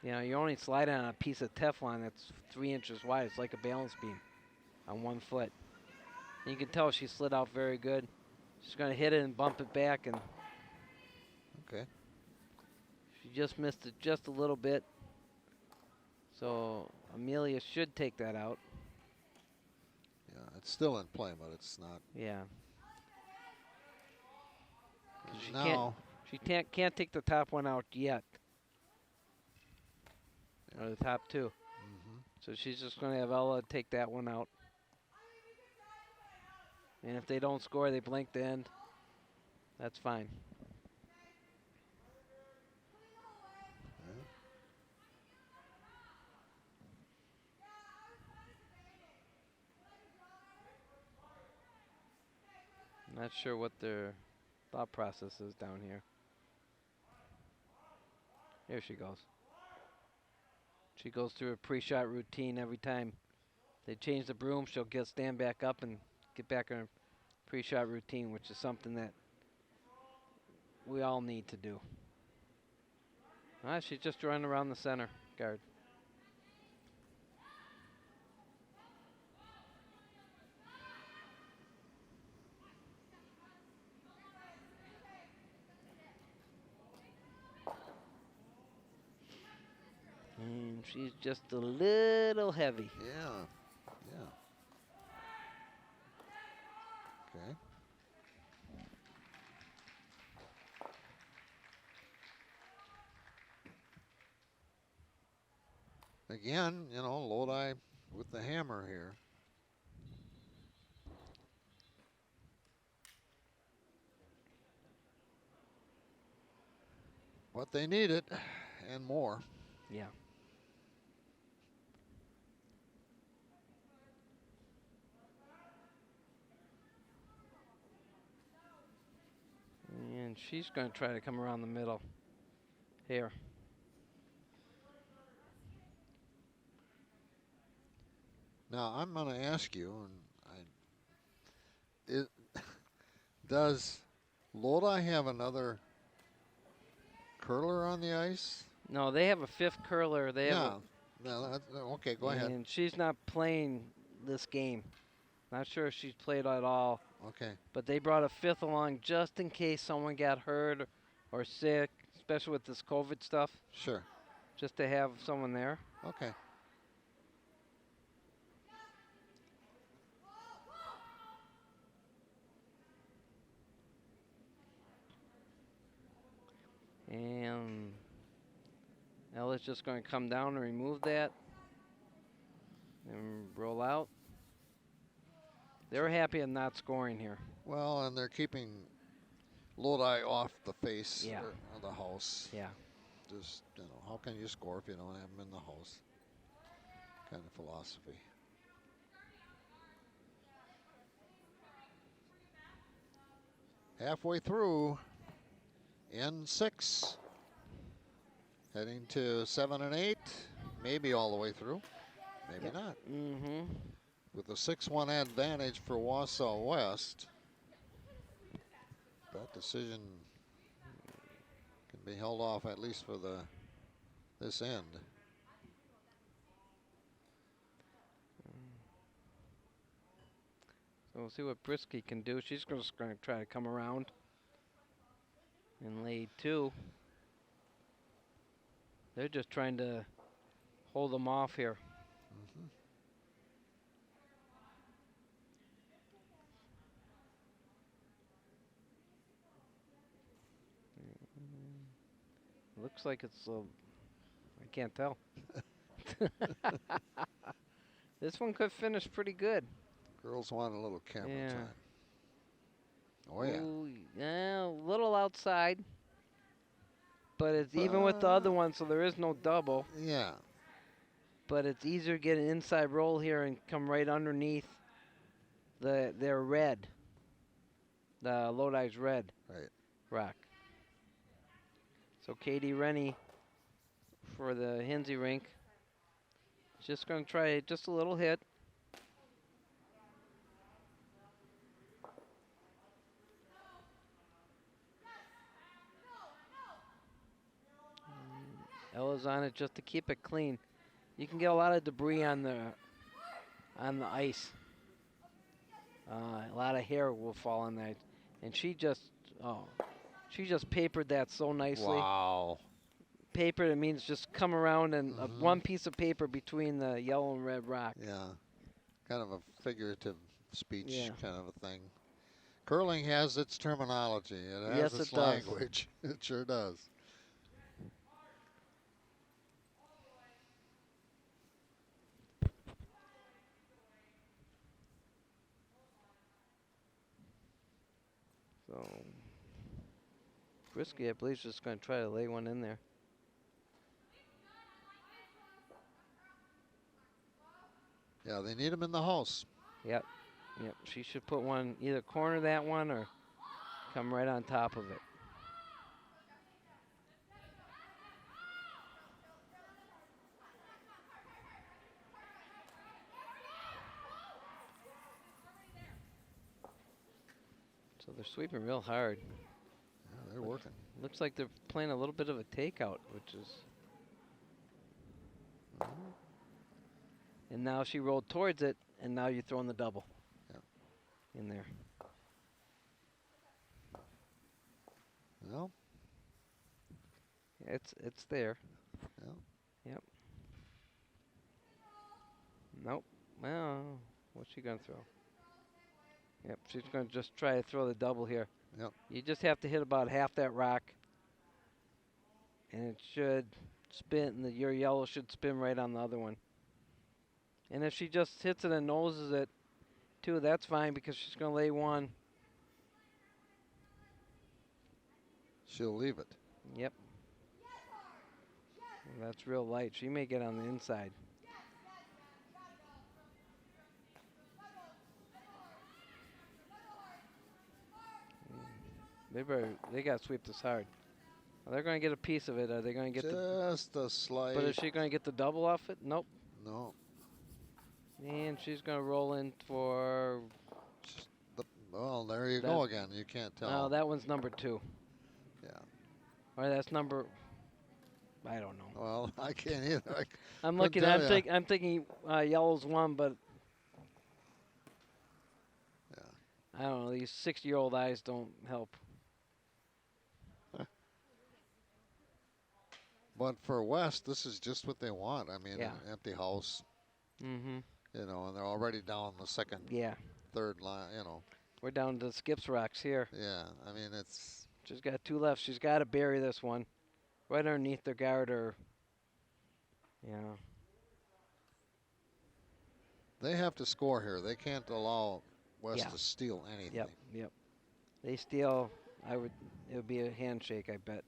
You know, you're only sliding on a piece of Teflon that's 3 inches wide. It's like a balance beam on one foot. And you can tell she slid out very good. She's going to hit it and bump it back, and Okay. she just missed it just a little bit. So Amelia should take that out. Yeah, it's still in play, but it's not. Yeah. 'Cause she Now, can't take the top one out yet. Or the top two. mhm. So she's just going to have Ella take that one out. And if they don't score, they blank the end. That's fine. I'm not sure what their thought process is down here. Here she goes. She goes through a pre-shot routine every time. They change the broom, she'll stand back up and get back in her pre-shot routine, which is something that we all need to do. She's just running around the center guard. She's just a little heavy. Yeah. Yeah. Okay. Again, you know, Lodi with the hammer here. But they need it and more. Yeah. And she's going to try to come around the middle here. Now I'm going to ask you, and does Lodi have another curler on the ice? No, they have a 5th curler. They have No, okay, go a, ahead. and she's not playing this game. Not sure if she's played at all. Okay. But they brought a 5th along just in case someone got hurt or sick, especially with this COVID stuff, Sure. just to have someone there. Okay. And Ella's just going to come down and remove that and roll out. They're happy of not scoring here. Well, and they're keeping Lodi off the face Yeah. of the house. Yeah. Just, you know, how can you score if you don't have them in the house? Kind of philosophy. Halfway through, N6. Heading to 7 and 8. Maybe all the way through. Maybe not. Mm-hmm. With a 6-1 advantage for Wausau West. That decision can be held off at least for this end. So we'll see what Brisky can do. She's just going to try to come around and lay 2. They're just trying to hold them off here. Looks like it's, I can't tell. This one could finish pretty good. Girls want a little camera Yeah. time. Oh, yeah. Ooh, yeah, a little outside. But it's even with the other one, so there is no double. Yeah. But it's easier to get an inside roll here and come right underneath their red. The Lodi's red Right. rock. So Katie Rennie for the Hinsey rink. Just going to try just a little hit. Ella's on it just to keep it clean. You can get a lot of debris on the ice. A lot of hair will fall on that, and she just papered that so nicely. Wow. Papered, it means just come around and one piece of paper between the yellow and red rock. Yeah. Kind of a figurative speech Yeah. kind of a thing. Curling has its terminology. It has Yes, its it does. language. It sure does. So Brisky, I believe, is just going to try to lay one in there. Yeah, they need them in the house. Yep. She should put one, either corner that one or come right on top of it. So they're sweeping real hard. Yeah, they're working. Looks like they're playing a little bit of a takeout, which is. And now she rolled towards it, and now you're throwing the double. Yep. In there. Well, It's there. yeah. Yep. Nope. Well, what's she going to throw? Yep, she's going to just try to throw the double here. Yep. You just have to hit about half that rock, and it should spin. Your yellow should spin right on the other one. And if she just hits it and noses it, too, that's fine because she's going to lay one. She'll leave it. Yep. Well, that's real light. She may get on the inside. They got to sweep this hard. Well, they're going to get a piece of it. Are they going to get Just a slight. But is she going to get the double off it? Nope. No. And she's going to roll in for. Well, there you go again. You can't tell. No, that one's number 2. Yeah. Or that's number. I don't know. Well, I can't either. I'm couldn't looking. tell ya. I'm thinking yellow's 1, but. Yeah. I don't know. These 6-year-old eyes don't help. But for West, this is just what they want. I mean, Yeah. an empty house, Mm-hmm. and they're already down the second, Yeah. third line, We're down to Skips Rocks here. Yeah, I mean, it's. She's got 2 left. She's got to bury this one. Right underneath their guard or. Yeah. They have to score here. They can't allow West Yeah. to steal anything. Yep. They steal. It would be a handshake, I bet.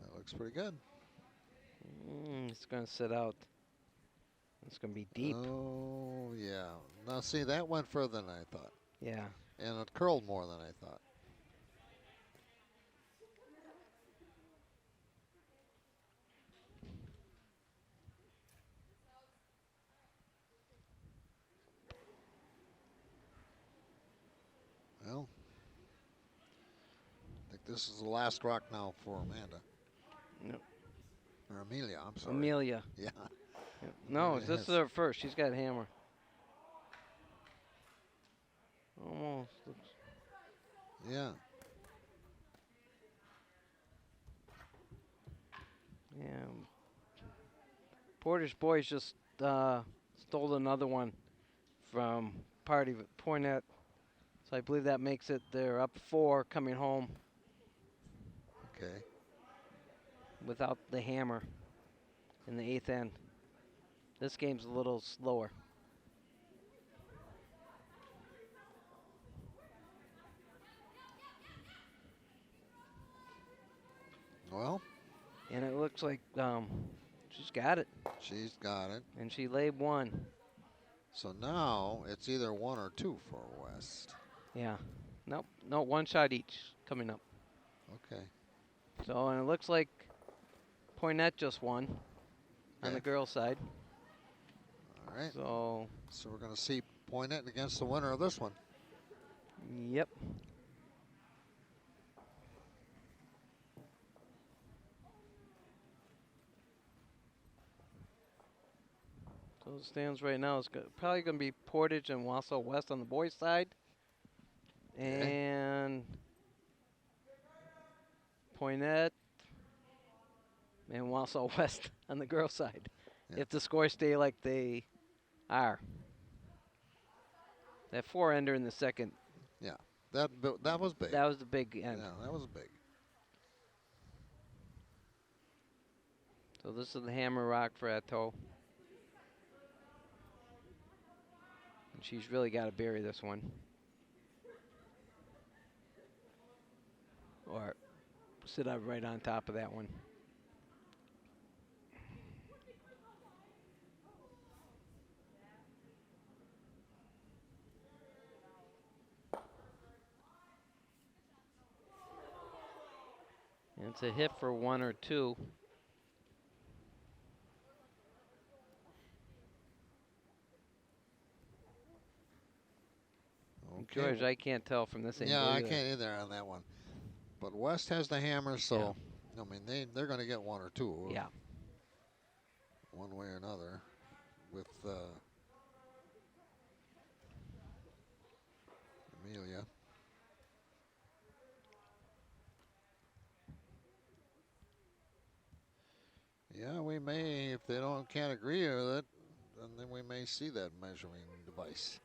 That looks pretty good. It's going to sit out. It's going to be deep. Oh, yeah. Now, see, that went further than I thought. Yeah. And it curled more than I thought. Well, I think this is the last rock now for Amanda. Yep. Or Amelia, I'm sorry. Amelia. Yeah. Yep. No, Amelia this is has- her first. She's got a hammer. Almost. Yeah. Yeah. Porter's boys just stole another one from Party Poinette. So I believe that makes it they're up 4 coming home Okay. without the hammer in the 8th end. This game's a little slower. Well, And it looks like she's got it. she's got it. And she laid one. So now it's either 1 or 2 for West. Yeah. Nope. No, 1 shot each coming up. Okay. So, and it looks like Poinette just won on Okay. the girls' side. All right. So, So we're going to see Poinette against the winner of this one. yep. So it stands right now. It's probably going to be Portage and Wausau West on the boys' side. And Poinette and Wausau West on the girls' side. Yeah. If the scores stay like they are. That 4-ender in the second, That was big. that was the big end. Yeah, that was big. So this is the hammer rock for Atto. And she's really got to bury this one. Or sit up right on top of that one. And it's a hit for 1 or 2. Okay. George, I can't tell from this angle. Yeah, I either. can't either on that one. But West has the hammer, so I mean they're going to get 1 or 2. Yeah. One way or another, with Amelia. Yeah, we may, if they can't agree with it, then we may see that measuring device.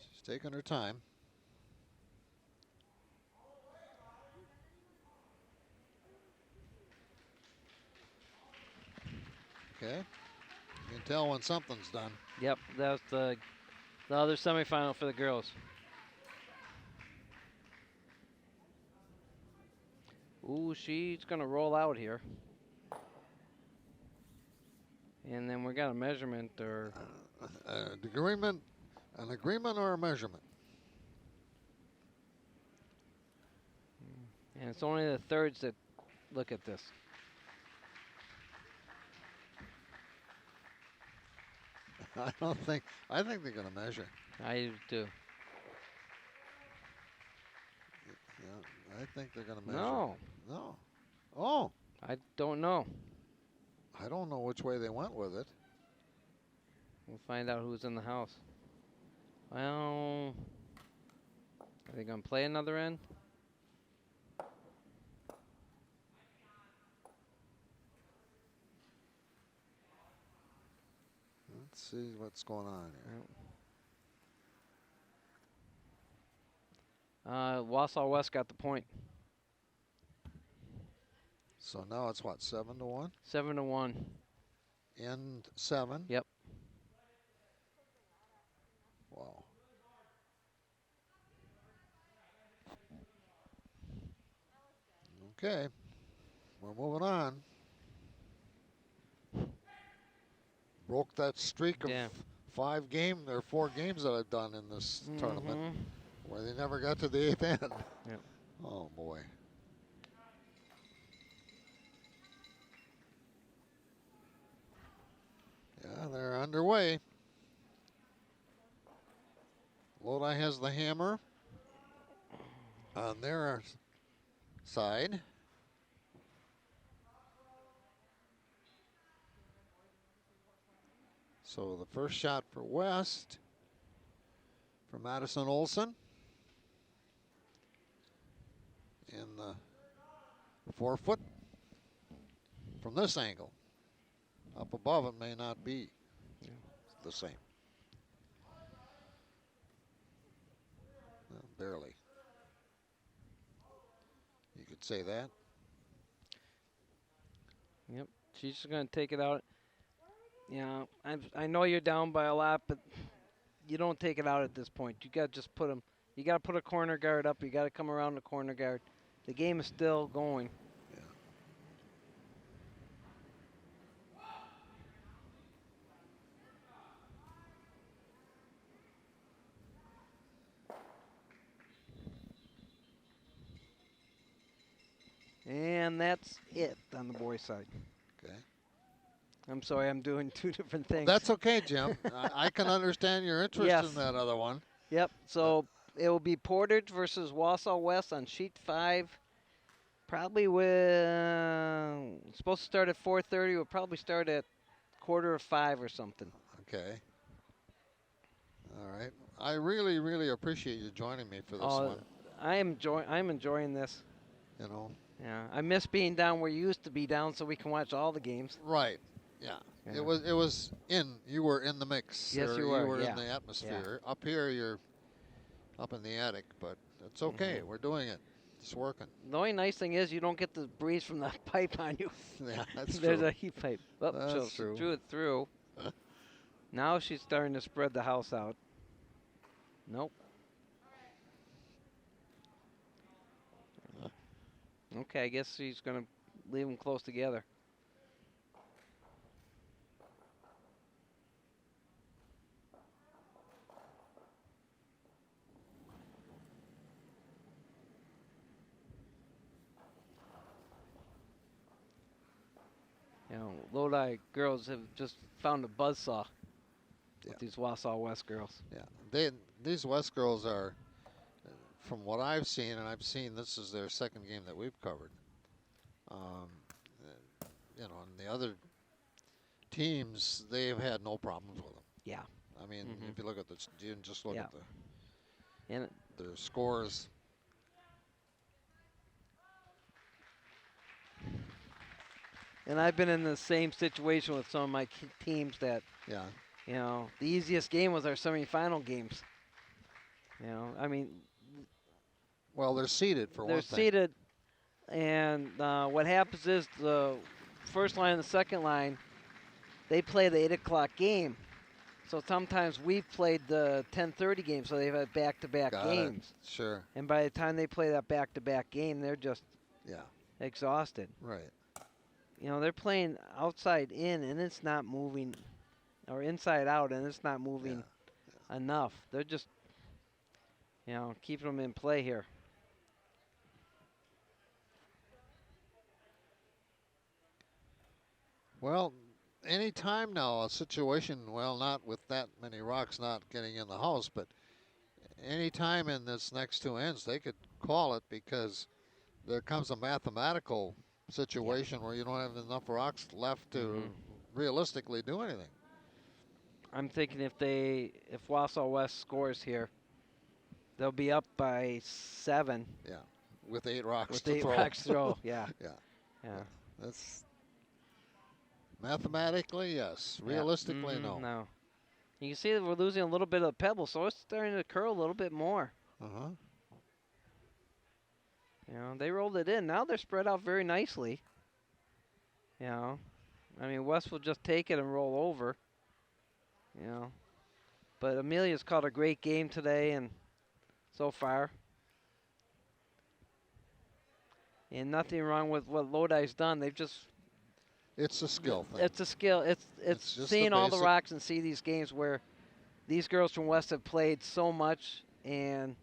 She's taking her time. Okay. You can tell when something's done. Yep, that's the other semifinal for the girls. Ooh, she's gonna roll out here. And then we got a measurement or An agreement or a measurement? and it's only the thirds that look at this. I think they're going to measure. I do too. Yeah, I think they're going to measure. No. No. Oh, I don't know. I don't know which way they went with it. We'll find out who's in the house. Well, are they gonna play another end? Let's see what's going on here. Wausau West got the point. So now it's what, 7-1? 7-1. End 7? Yep. Wow. Okay. We're moving on. Broke that streak of Yeah. 4 games that I've done in this tournament where they never got to the 8th end. Yep. Oh boy. Yeah, they're underway. Lodi has the hammer on their side. So the first shot for West for Madison Olson. In the 4-foot from this angle. Up above it may not be the same. Well, barely. You could say that. Yep. She's just gonna take it out. Yeah, I know you're down by a lot, but you don't take it out at this point. You got to just put them. You got to put a corner guard up. You got to come around the corner guard. The game is still going. And that's it on the boys' side. Okay. I'm sorry, I'm doing two different things. That's okay, Jim. I can understand your interest Yes. in that other one. Yep. So it will be Portage versus Wausau West on sheet 5. Probably supposed to start at 4:30. We'll probably start at 4:45 or something. Okay. All right. I really, really appreciate you joining me for this one. I'm enjoying this. You know. Yeah, I miss being down where you used to be down, so we can watch all the games. Right. Yeah. Yeah. It was you were in the mix. Yes, or you were, You were yeah. in the atmosphere. Up here, you're up in the attic, but it's okay. We're doing it. It's working. The only nice thing is you don't get the breeze from the pipe on you. Yeah, that's There's true. a heat pipe. Oh, That's so she true. drew it through. Now she's starting to spread the house out. Nope. Okay, I guess she's going to leave them close together. You know, Lodi girls have just found a buzzsaw with these Wausau West girls. Yeah. These West girls are from what I've seen, and I've seen this is their second game that we've covered. Um, you know, and the other teams, they've had no problems with them. Yeah. I mean, Mhm. if you look at the, you just look Yeah. at And their scores. I've been in the same situation with some of my teams that, Yeah, you know, the easiest game was our semifinal games. You know, I mean, well, they're seeded for they're one thing. seated, and what happens is the first line and the second line, they play the 8 o'clock game. So sometimes we've played the 10:30 game, so they've had back-to-back Got games. it. Sure. And by the time they play that back-to-back game, they're just Yeah. exhausted. Right. You know, they're playing outside in, and it's not moving, or inside out, and it's not moving enough. They're just, you know, keeping them in play here. Well, any time now, a situation, well, not with that many rocks not getting in the house, but any time in this next two ends, they could call it because there comes a mathematical situation where you don't have enough rocks left to realistically do anything. I'm thinking if Wausau West scores here, they'll be up by 7 Yeah, with 8 rocks with to 8 throw. rocks to throw. Yeah. Yeah. Yeah. That's mathematically, yes. Realistically, no. No. You can see that we're losing a little bit of pebble, so it's starting to curl a little bit more. Uh-huh. You know, they rolled it in. Now they're spread out very nicely. You know, I mean, West will just take it and roll over. You know, but Amelia's caught a great game today, and so far, and nothing wrong with what Lodi's done. They've just It's a skill thing. it's a skill. It's It's just seeing the all the basic- rocks and see these games where these girls from West have played so much, and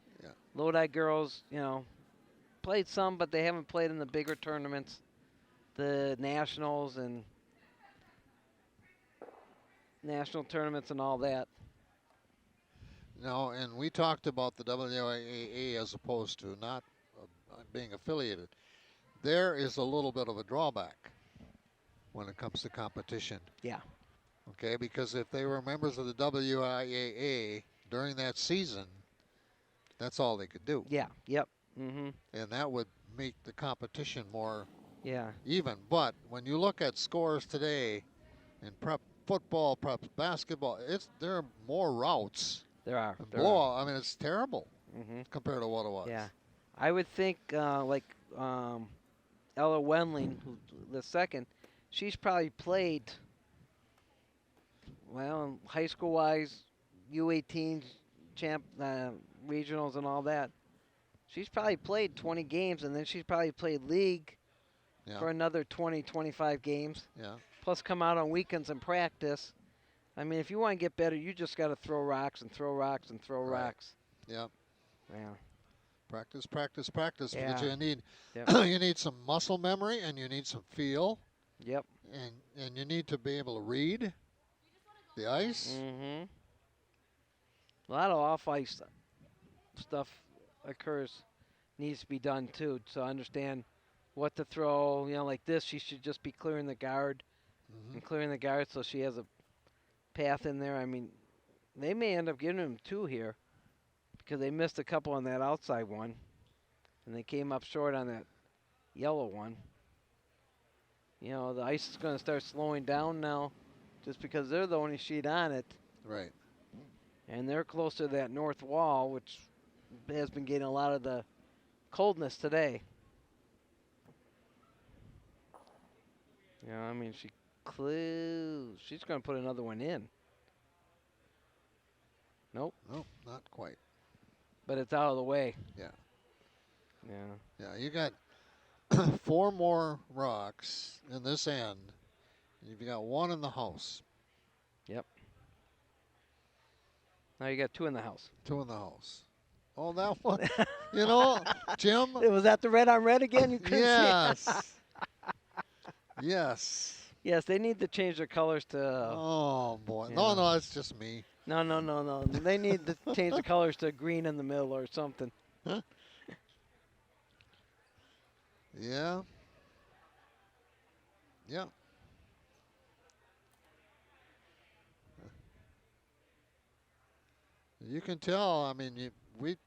Lodi girls, you know, played some, but they haven't played in the bigger tournaments, the nationals and national tournaments and all that. No, and we talked about the WAAA as opposed to not being affiliated. There is a little bit of a drawback when it comes to competition. Yeah. Okay, because if they were members of the WIAA during that season, that's all they could do. Yeah. Yep. Mhm. And that would make the competition more Yeah. even. But when you look at scores today in prep football, prep basketball, there are more routes. There are. And There blowout. I mean, it's terrible Mhm. compared to what it was. Yeah. I would think like Ella Wendling, who the second, she's probably played. Well, high school wise, U18s, champ, regionals, and all that. She's probably played 20 games, and then she's probably played league for another 20, 25 games. Yeah. Plus, come out on weekends and practice. I mean, if you want to get better, you just got to throw rocks and throw rocks and throw rocks. Yeah. Yeah. Practice, practice, practice. Yeah. Because you need Yep. you need some muscle memory and you need some feel. Yep. And you need to be able to read the ice. Mhm. A lot of off ice stuff occurs, needs to be done too. So understand what to throw. You know, like this, she should just be clearing the guard and clearing the guard, so she has a path in there. I mean, they may end up giving them 2 here because they missed a couple on that outside one, and they came up short on that yellow one. You know, the ice is going to start slowing down now just because they're the only sheet on it. Right. And they're close to that north wall, which has been getting a lot of the coldness today. You know, I mean, she's going to put another one in. Nope. Nope, not quite. But it's out of the way. Yeah. Yeah. Yeah, you got 4 more rocks in this end. You've got 1 in the house. Yep. Now you got 2 in the house. 2 in the house. Oh, that one. You know, Jim. Was that the red on red again? You couldn't see it. Yes. Yes. Yes, they need to change their colors to. Oh boy. Yeah. No, it's just me. No. They need to change the colors to green in the middle or something. Yeah. Yeah. You can tell. I mean, we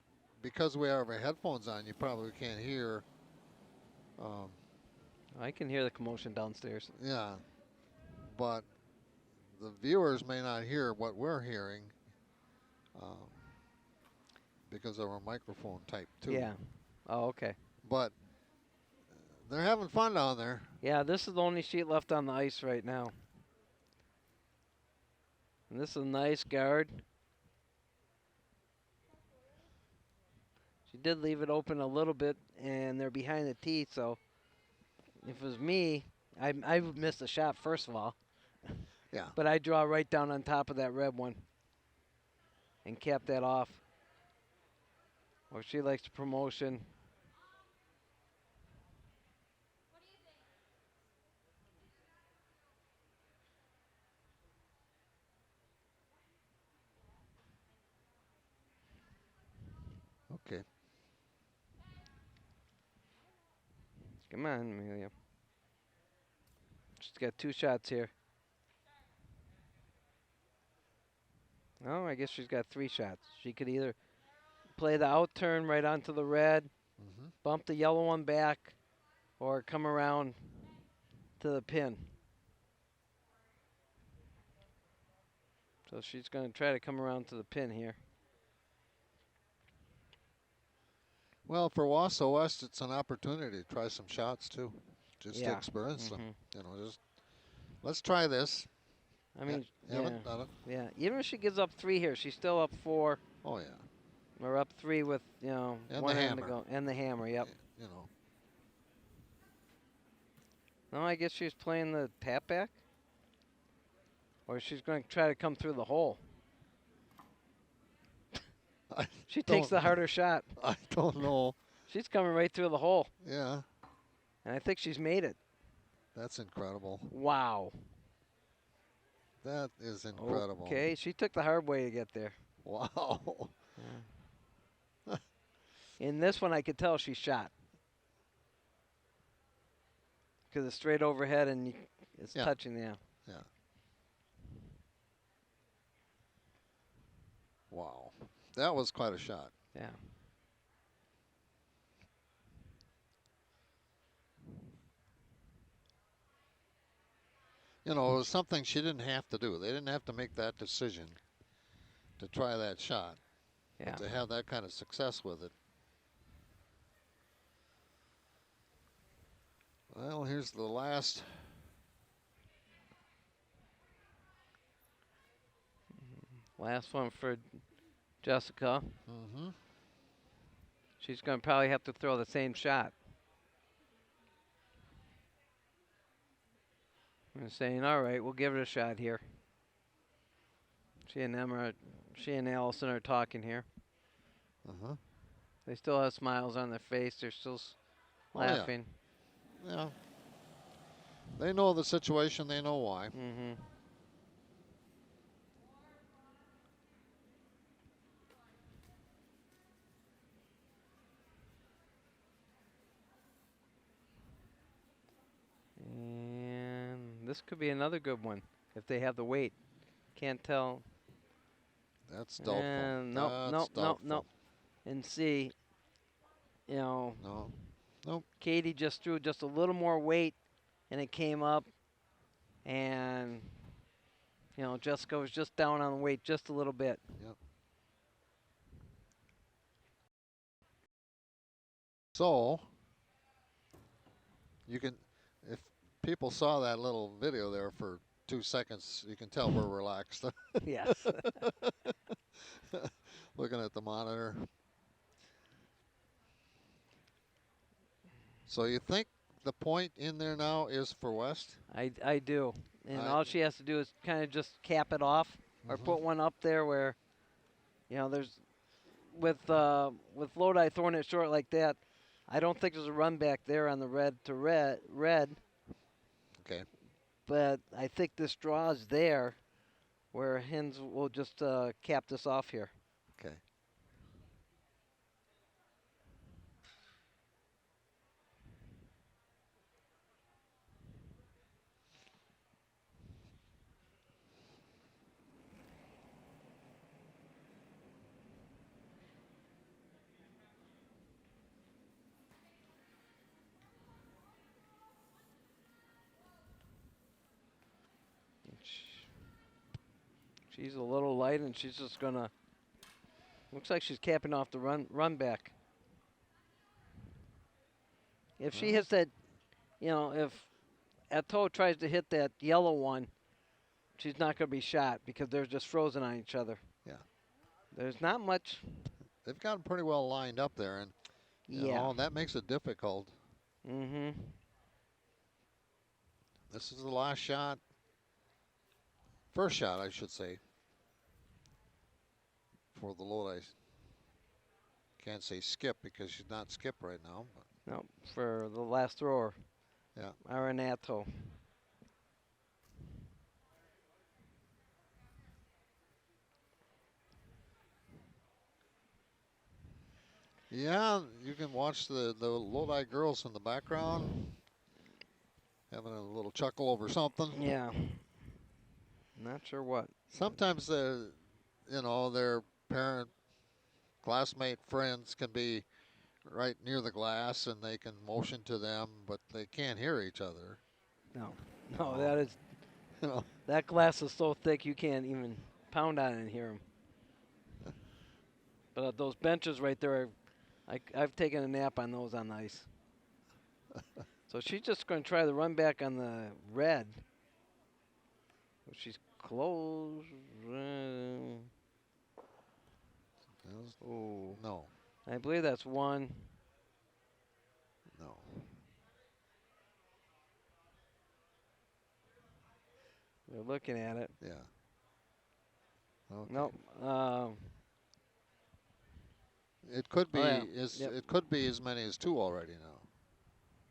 because we have our headphones on, you probably can't hear. Um, I can hear the commotion downstairs. yeah, but the viewers may not hear what we're hearing um, because of our microphone type too. Yeah. Oh, okay. But they're having fun down there. Yeah, this is the only sheet left on the ice right now. And this is a nice guard. She did leave it open a little bit, and they're behind the tee, so if it was me, I would miss the shot, first of all. Yeah. But I draw right down on top of that red one and cap that off. Or she likes the promotion. Okay. Come on, Amelia. She's got 2 shots here. Oh, I guess she's got 3 shots. She could either play the out turn right onto the red, Hmm. bump the yellow one back, or come around to the pin. So she's going to try to come around to the pin here. Well, for Wausau West, it's an opportunity to try some shots too, just to Yeah. experience them. Mhm. You know, just let's try this. I mean, Haven't done it. yeah. Even if she gives up 3 here, she's still up 4 Oh yeah. or up 3 with, And the one hand to hammer. go. And the hammer, yep. You know. No, I guess she's playing the tap back. Or she's going to try to come through the hole. I She takes don't- the harder shot. I don't know. She's coming right through the hole. Yeah, And I think she's made it. that's incredible. Wow. That is incredible. Okay, she took the hard way to get there. Wow. In this one, I could tell she shot. Because it's straight overhead and it's Yeah. touching the. Yeah. Wow. That was quite a shot. Yeah. You know, it was something she didn't have to do. They didn't have to make that decision to try that shot. Yeah. But to have that kind of success with it. Well, here's the last. Last one for Jessica. Mm-hmm. She's going to probably have to throw the same shot. I'm saying, all right, we'll give it a shot here. She and Allison are talking here. Uh-huh. They still have smiles on their face. They're still Oh, yeah. laughing. Yeah. They know the situation. They know why. Mm-hmm. And this could be another good one if they have the weight. Can't tell. That's doubtful. And That's nope. doubtful. And see, No. Katie just threw just a little more weight, and it came up. And Jessica was just down on the weight just a little bit. Yep. So, you can, if people saw that little video there for 2 seconds, you can tell we're relaxed. Yes. Looking at the monitor. So you think the point in there now is for West? I do. And I- all she has to do is kind of just cap it off or Mhm. put one up there where, there's, with Lodi throwing it short like that, I don't think there's a run back there on the red to red. Okay. But I think this draw is there where Hens will just cap this off here. Okay. She's a little light, and she's just gonna. Looks like she's capping off the run back. If she Well. hits that, if Atto tries to hit that yellow one, she's not going to be shot because they're just frozen on each other. Yeah. There's not much. They've got them pretty well lined up there, and Yeah. that makes it difficult. Mm-hmm. This is the last shot. First shot, I should say, for the Lodi. Can't say skip because she's not skip right now. But No, for the last thrower. Yeah. Aranato. yeah, you can watch the Lodi girls in the background having a little chuckle over something. Yeah. Not sure what. Sometimes their parent, classmate, friends can be right near the glass and they can motion to them, but they can't hear each other. No, Oh. that is. You know. That glass is so thick you can't even pound on it and hear them. But those benches right there, I've taken a nap on those on the ice. So she's just going to try the run back on the red. She's close. Oh, No. I believe that's one. No. They're looking at it. Yeah. Okay. Nope. It could be Yep. it could be as many as two already now.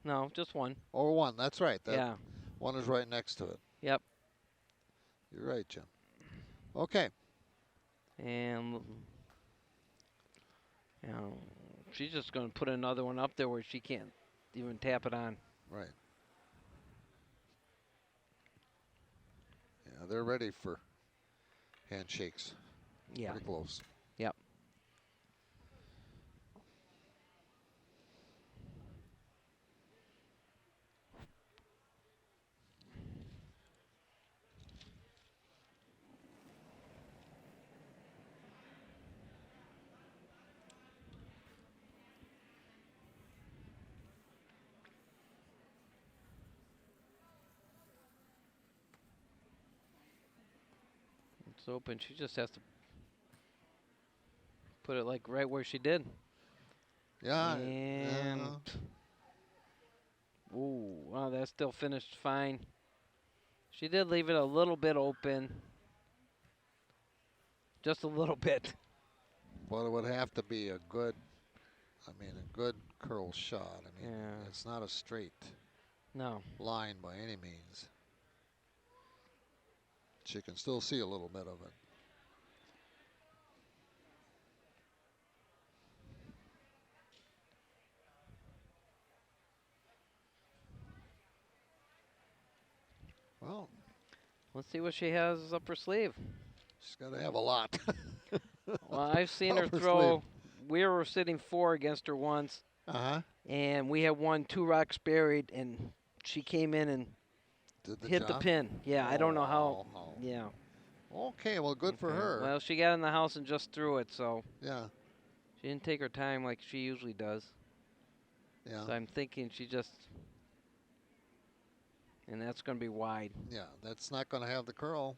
No, just one. Or one. That's right. Yeah. One is right next to it. Yep. You're right, Jim. Okay. And she's just going to put another one up there where she can't even tap it on. Right. Yeah, they're ready for handshakes. Yeah. Pretty close. Yep. It's open. She just has to put it like right where she did. Yeah. And ooh, wow, that still finished fine. She did leave it a little bit open. Just a little bit. But it would have to be a good curl shot. I mean, Yeah. it's not a straight No. line by any means. She can still see a little bit of it. Well, Let's see what she has up her sleeve. she's got to have a lot. Well, I've seen her Up her throw. sleeve. We were sitting 4 against her once, Uh-huh. and we had won 2 rocks buried, and she came in and Did the hit the job? pin. Yeah, I don't know how. Oh. Yeah. Okay, well, good for Okay. her. Well, she got in the house and just threw it, so Yeah, she didn't take her time like she usually does. yeah, So I'm thinking she just, and that's going to be wide. yeah. That's not going to have the curl.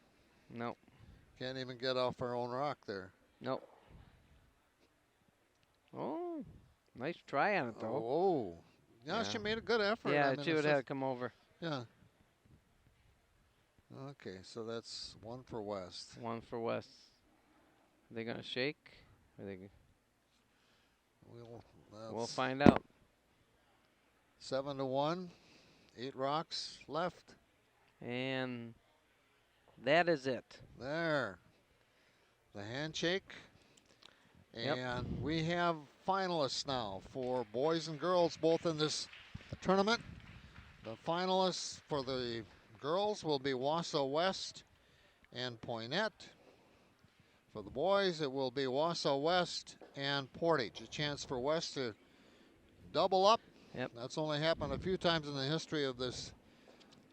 Nope. Can't even get off her own rock there. Nope. Oh, nice try on it though. Oh, yeah, she Yeah. made a good effort. Yeah, I mean, she it's would have just- had to come over. Yeah. Okay, so that's one for West. 1 for West. Are they going to shake? Are they? We'll That's find out. 7-1. 8 rocks left. And that is it. There. The handshake. Yep. And we have finalists now for boys and girls both in this tournament. The finalists for the girls will be Wausau West and Poynette. For the boys, it will be Wausau West and Portage. A chance for West to double up. Yep. That's only happened a few times in the history of this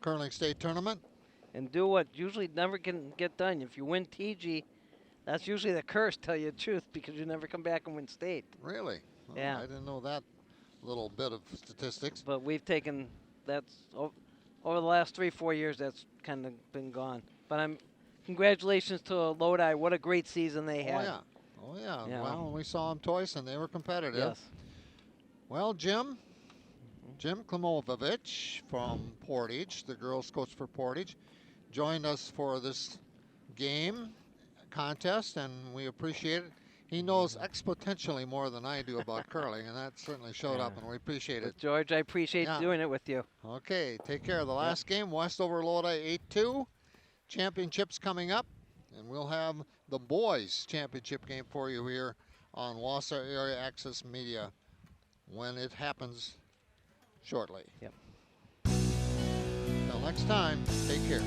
curling state tournament. and do what usually never can get done. If you win TG, that's usually the curse, tell you the truth, because you never come back and win state. Really? Oh, Yeah. I didn't know that little bit of statistics. But we've taken over the last 3-4 years. That's kind of been gone. But congratulations to Lodi. What a great season they had. Oh, yeah. Oh, yeah. Yeah. Well, we saw them twice, and they were competitive. Yes. Well, Jim Klimovich from Portage, the girls coach for Portage, joined us for this game contest, and we appreciate it. He knows exponentially more than I do about curling, and that certainly showed up, and we appreciate it. George, I appreciate doing it with you. Okay, take care. The last game, West over Lodi 8-2. Championships coming up, and we'll have the boys' championship game for you here on Wausau Area Access Media when it happens shortly. Yep. Till next time, take care.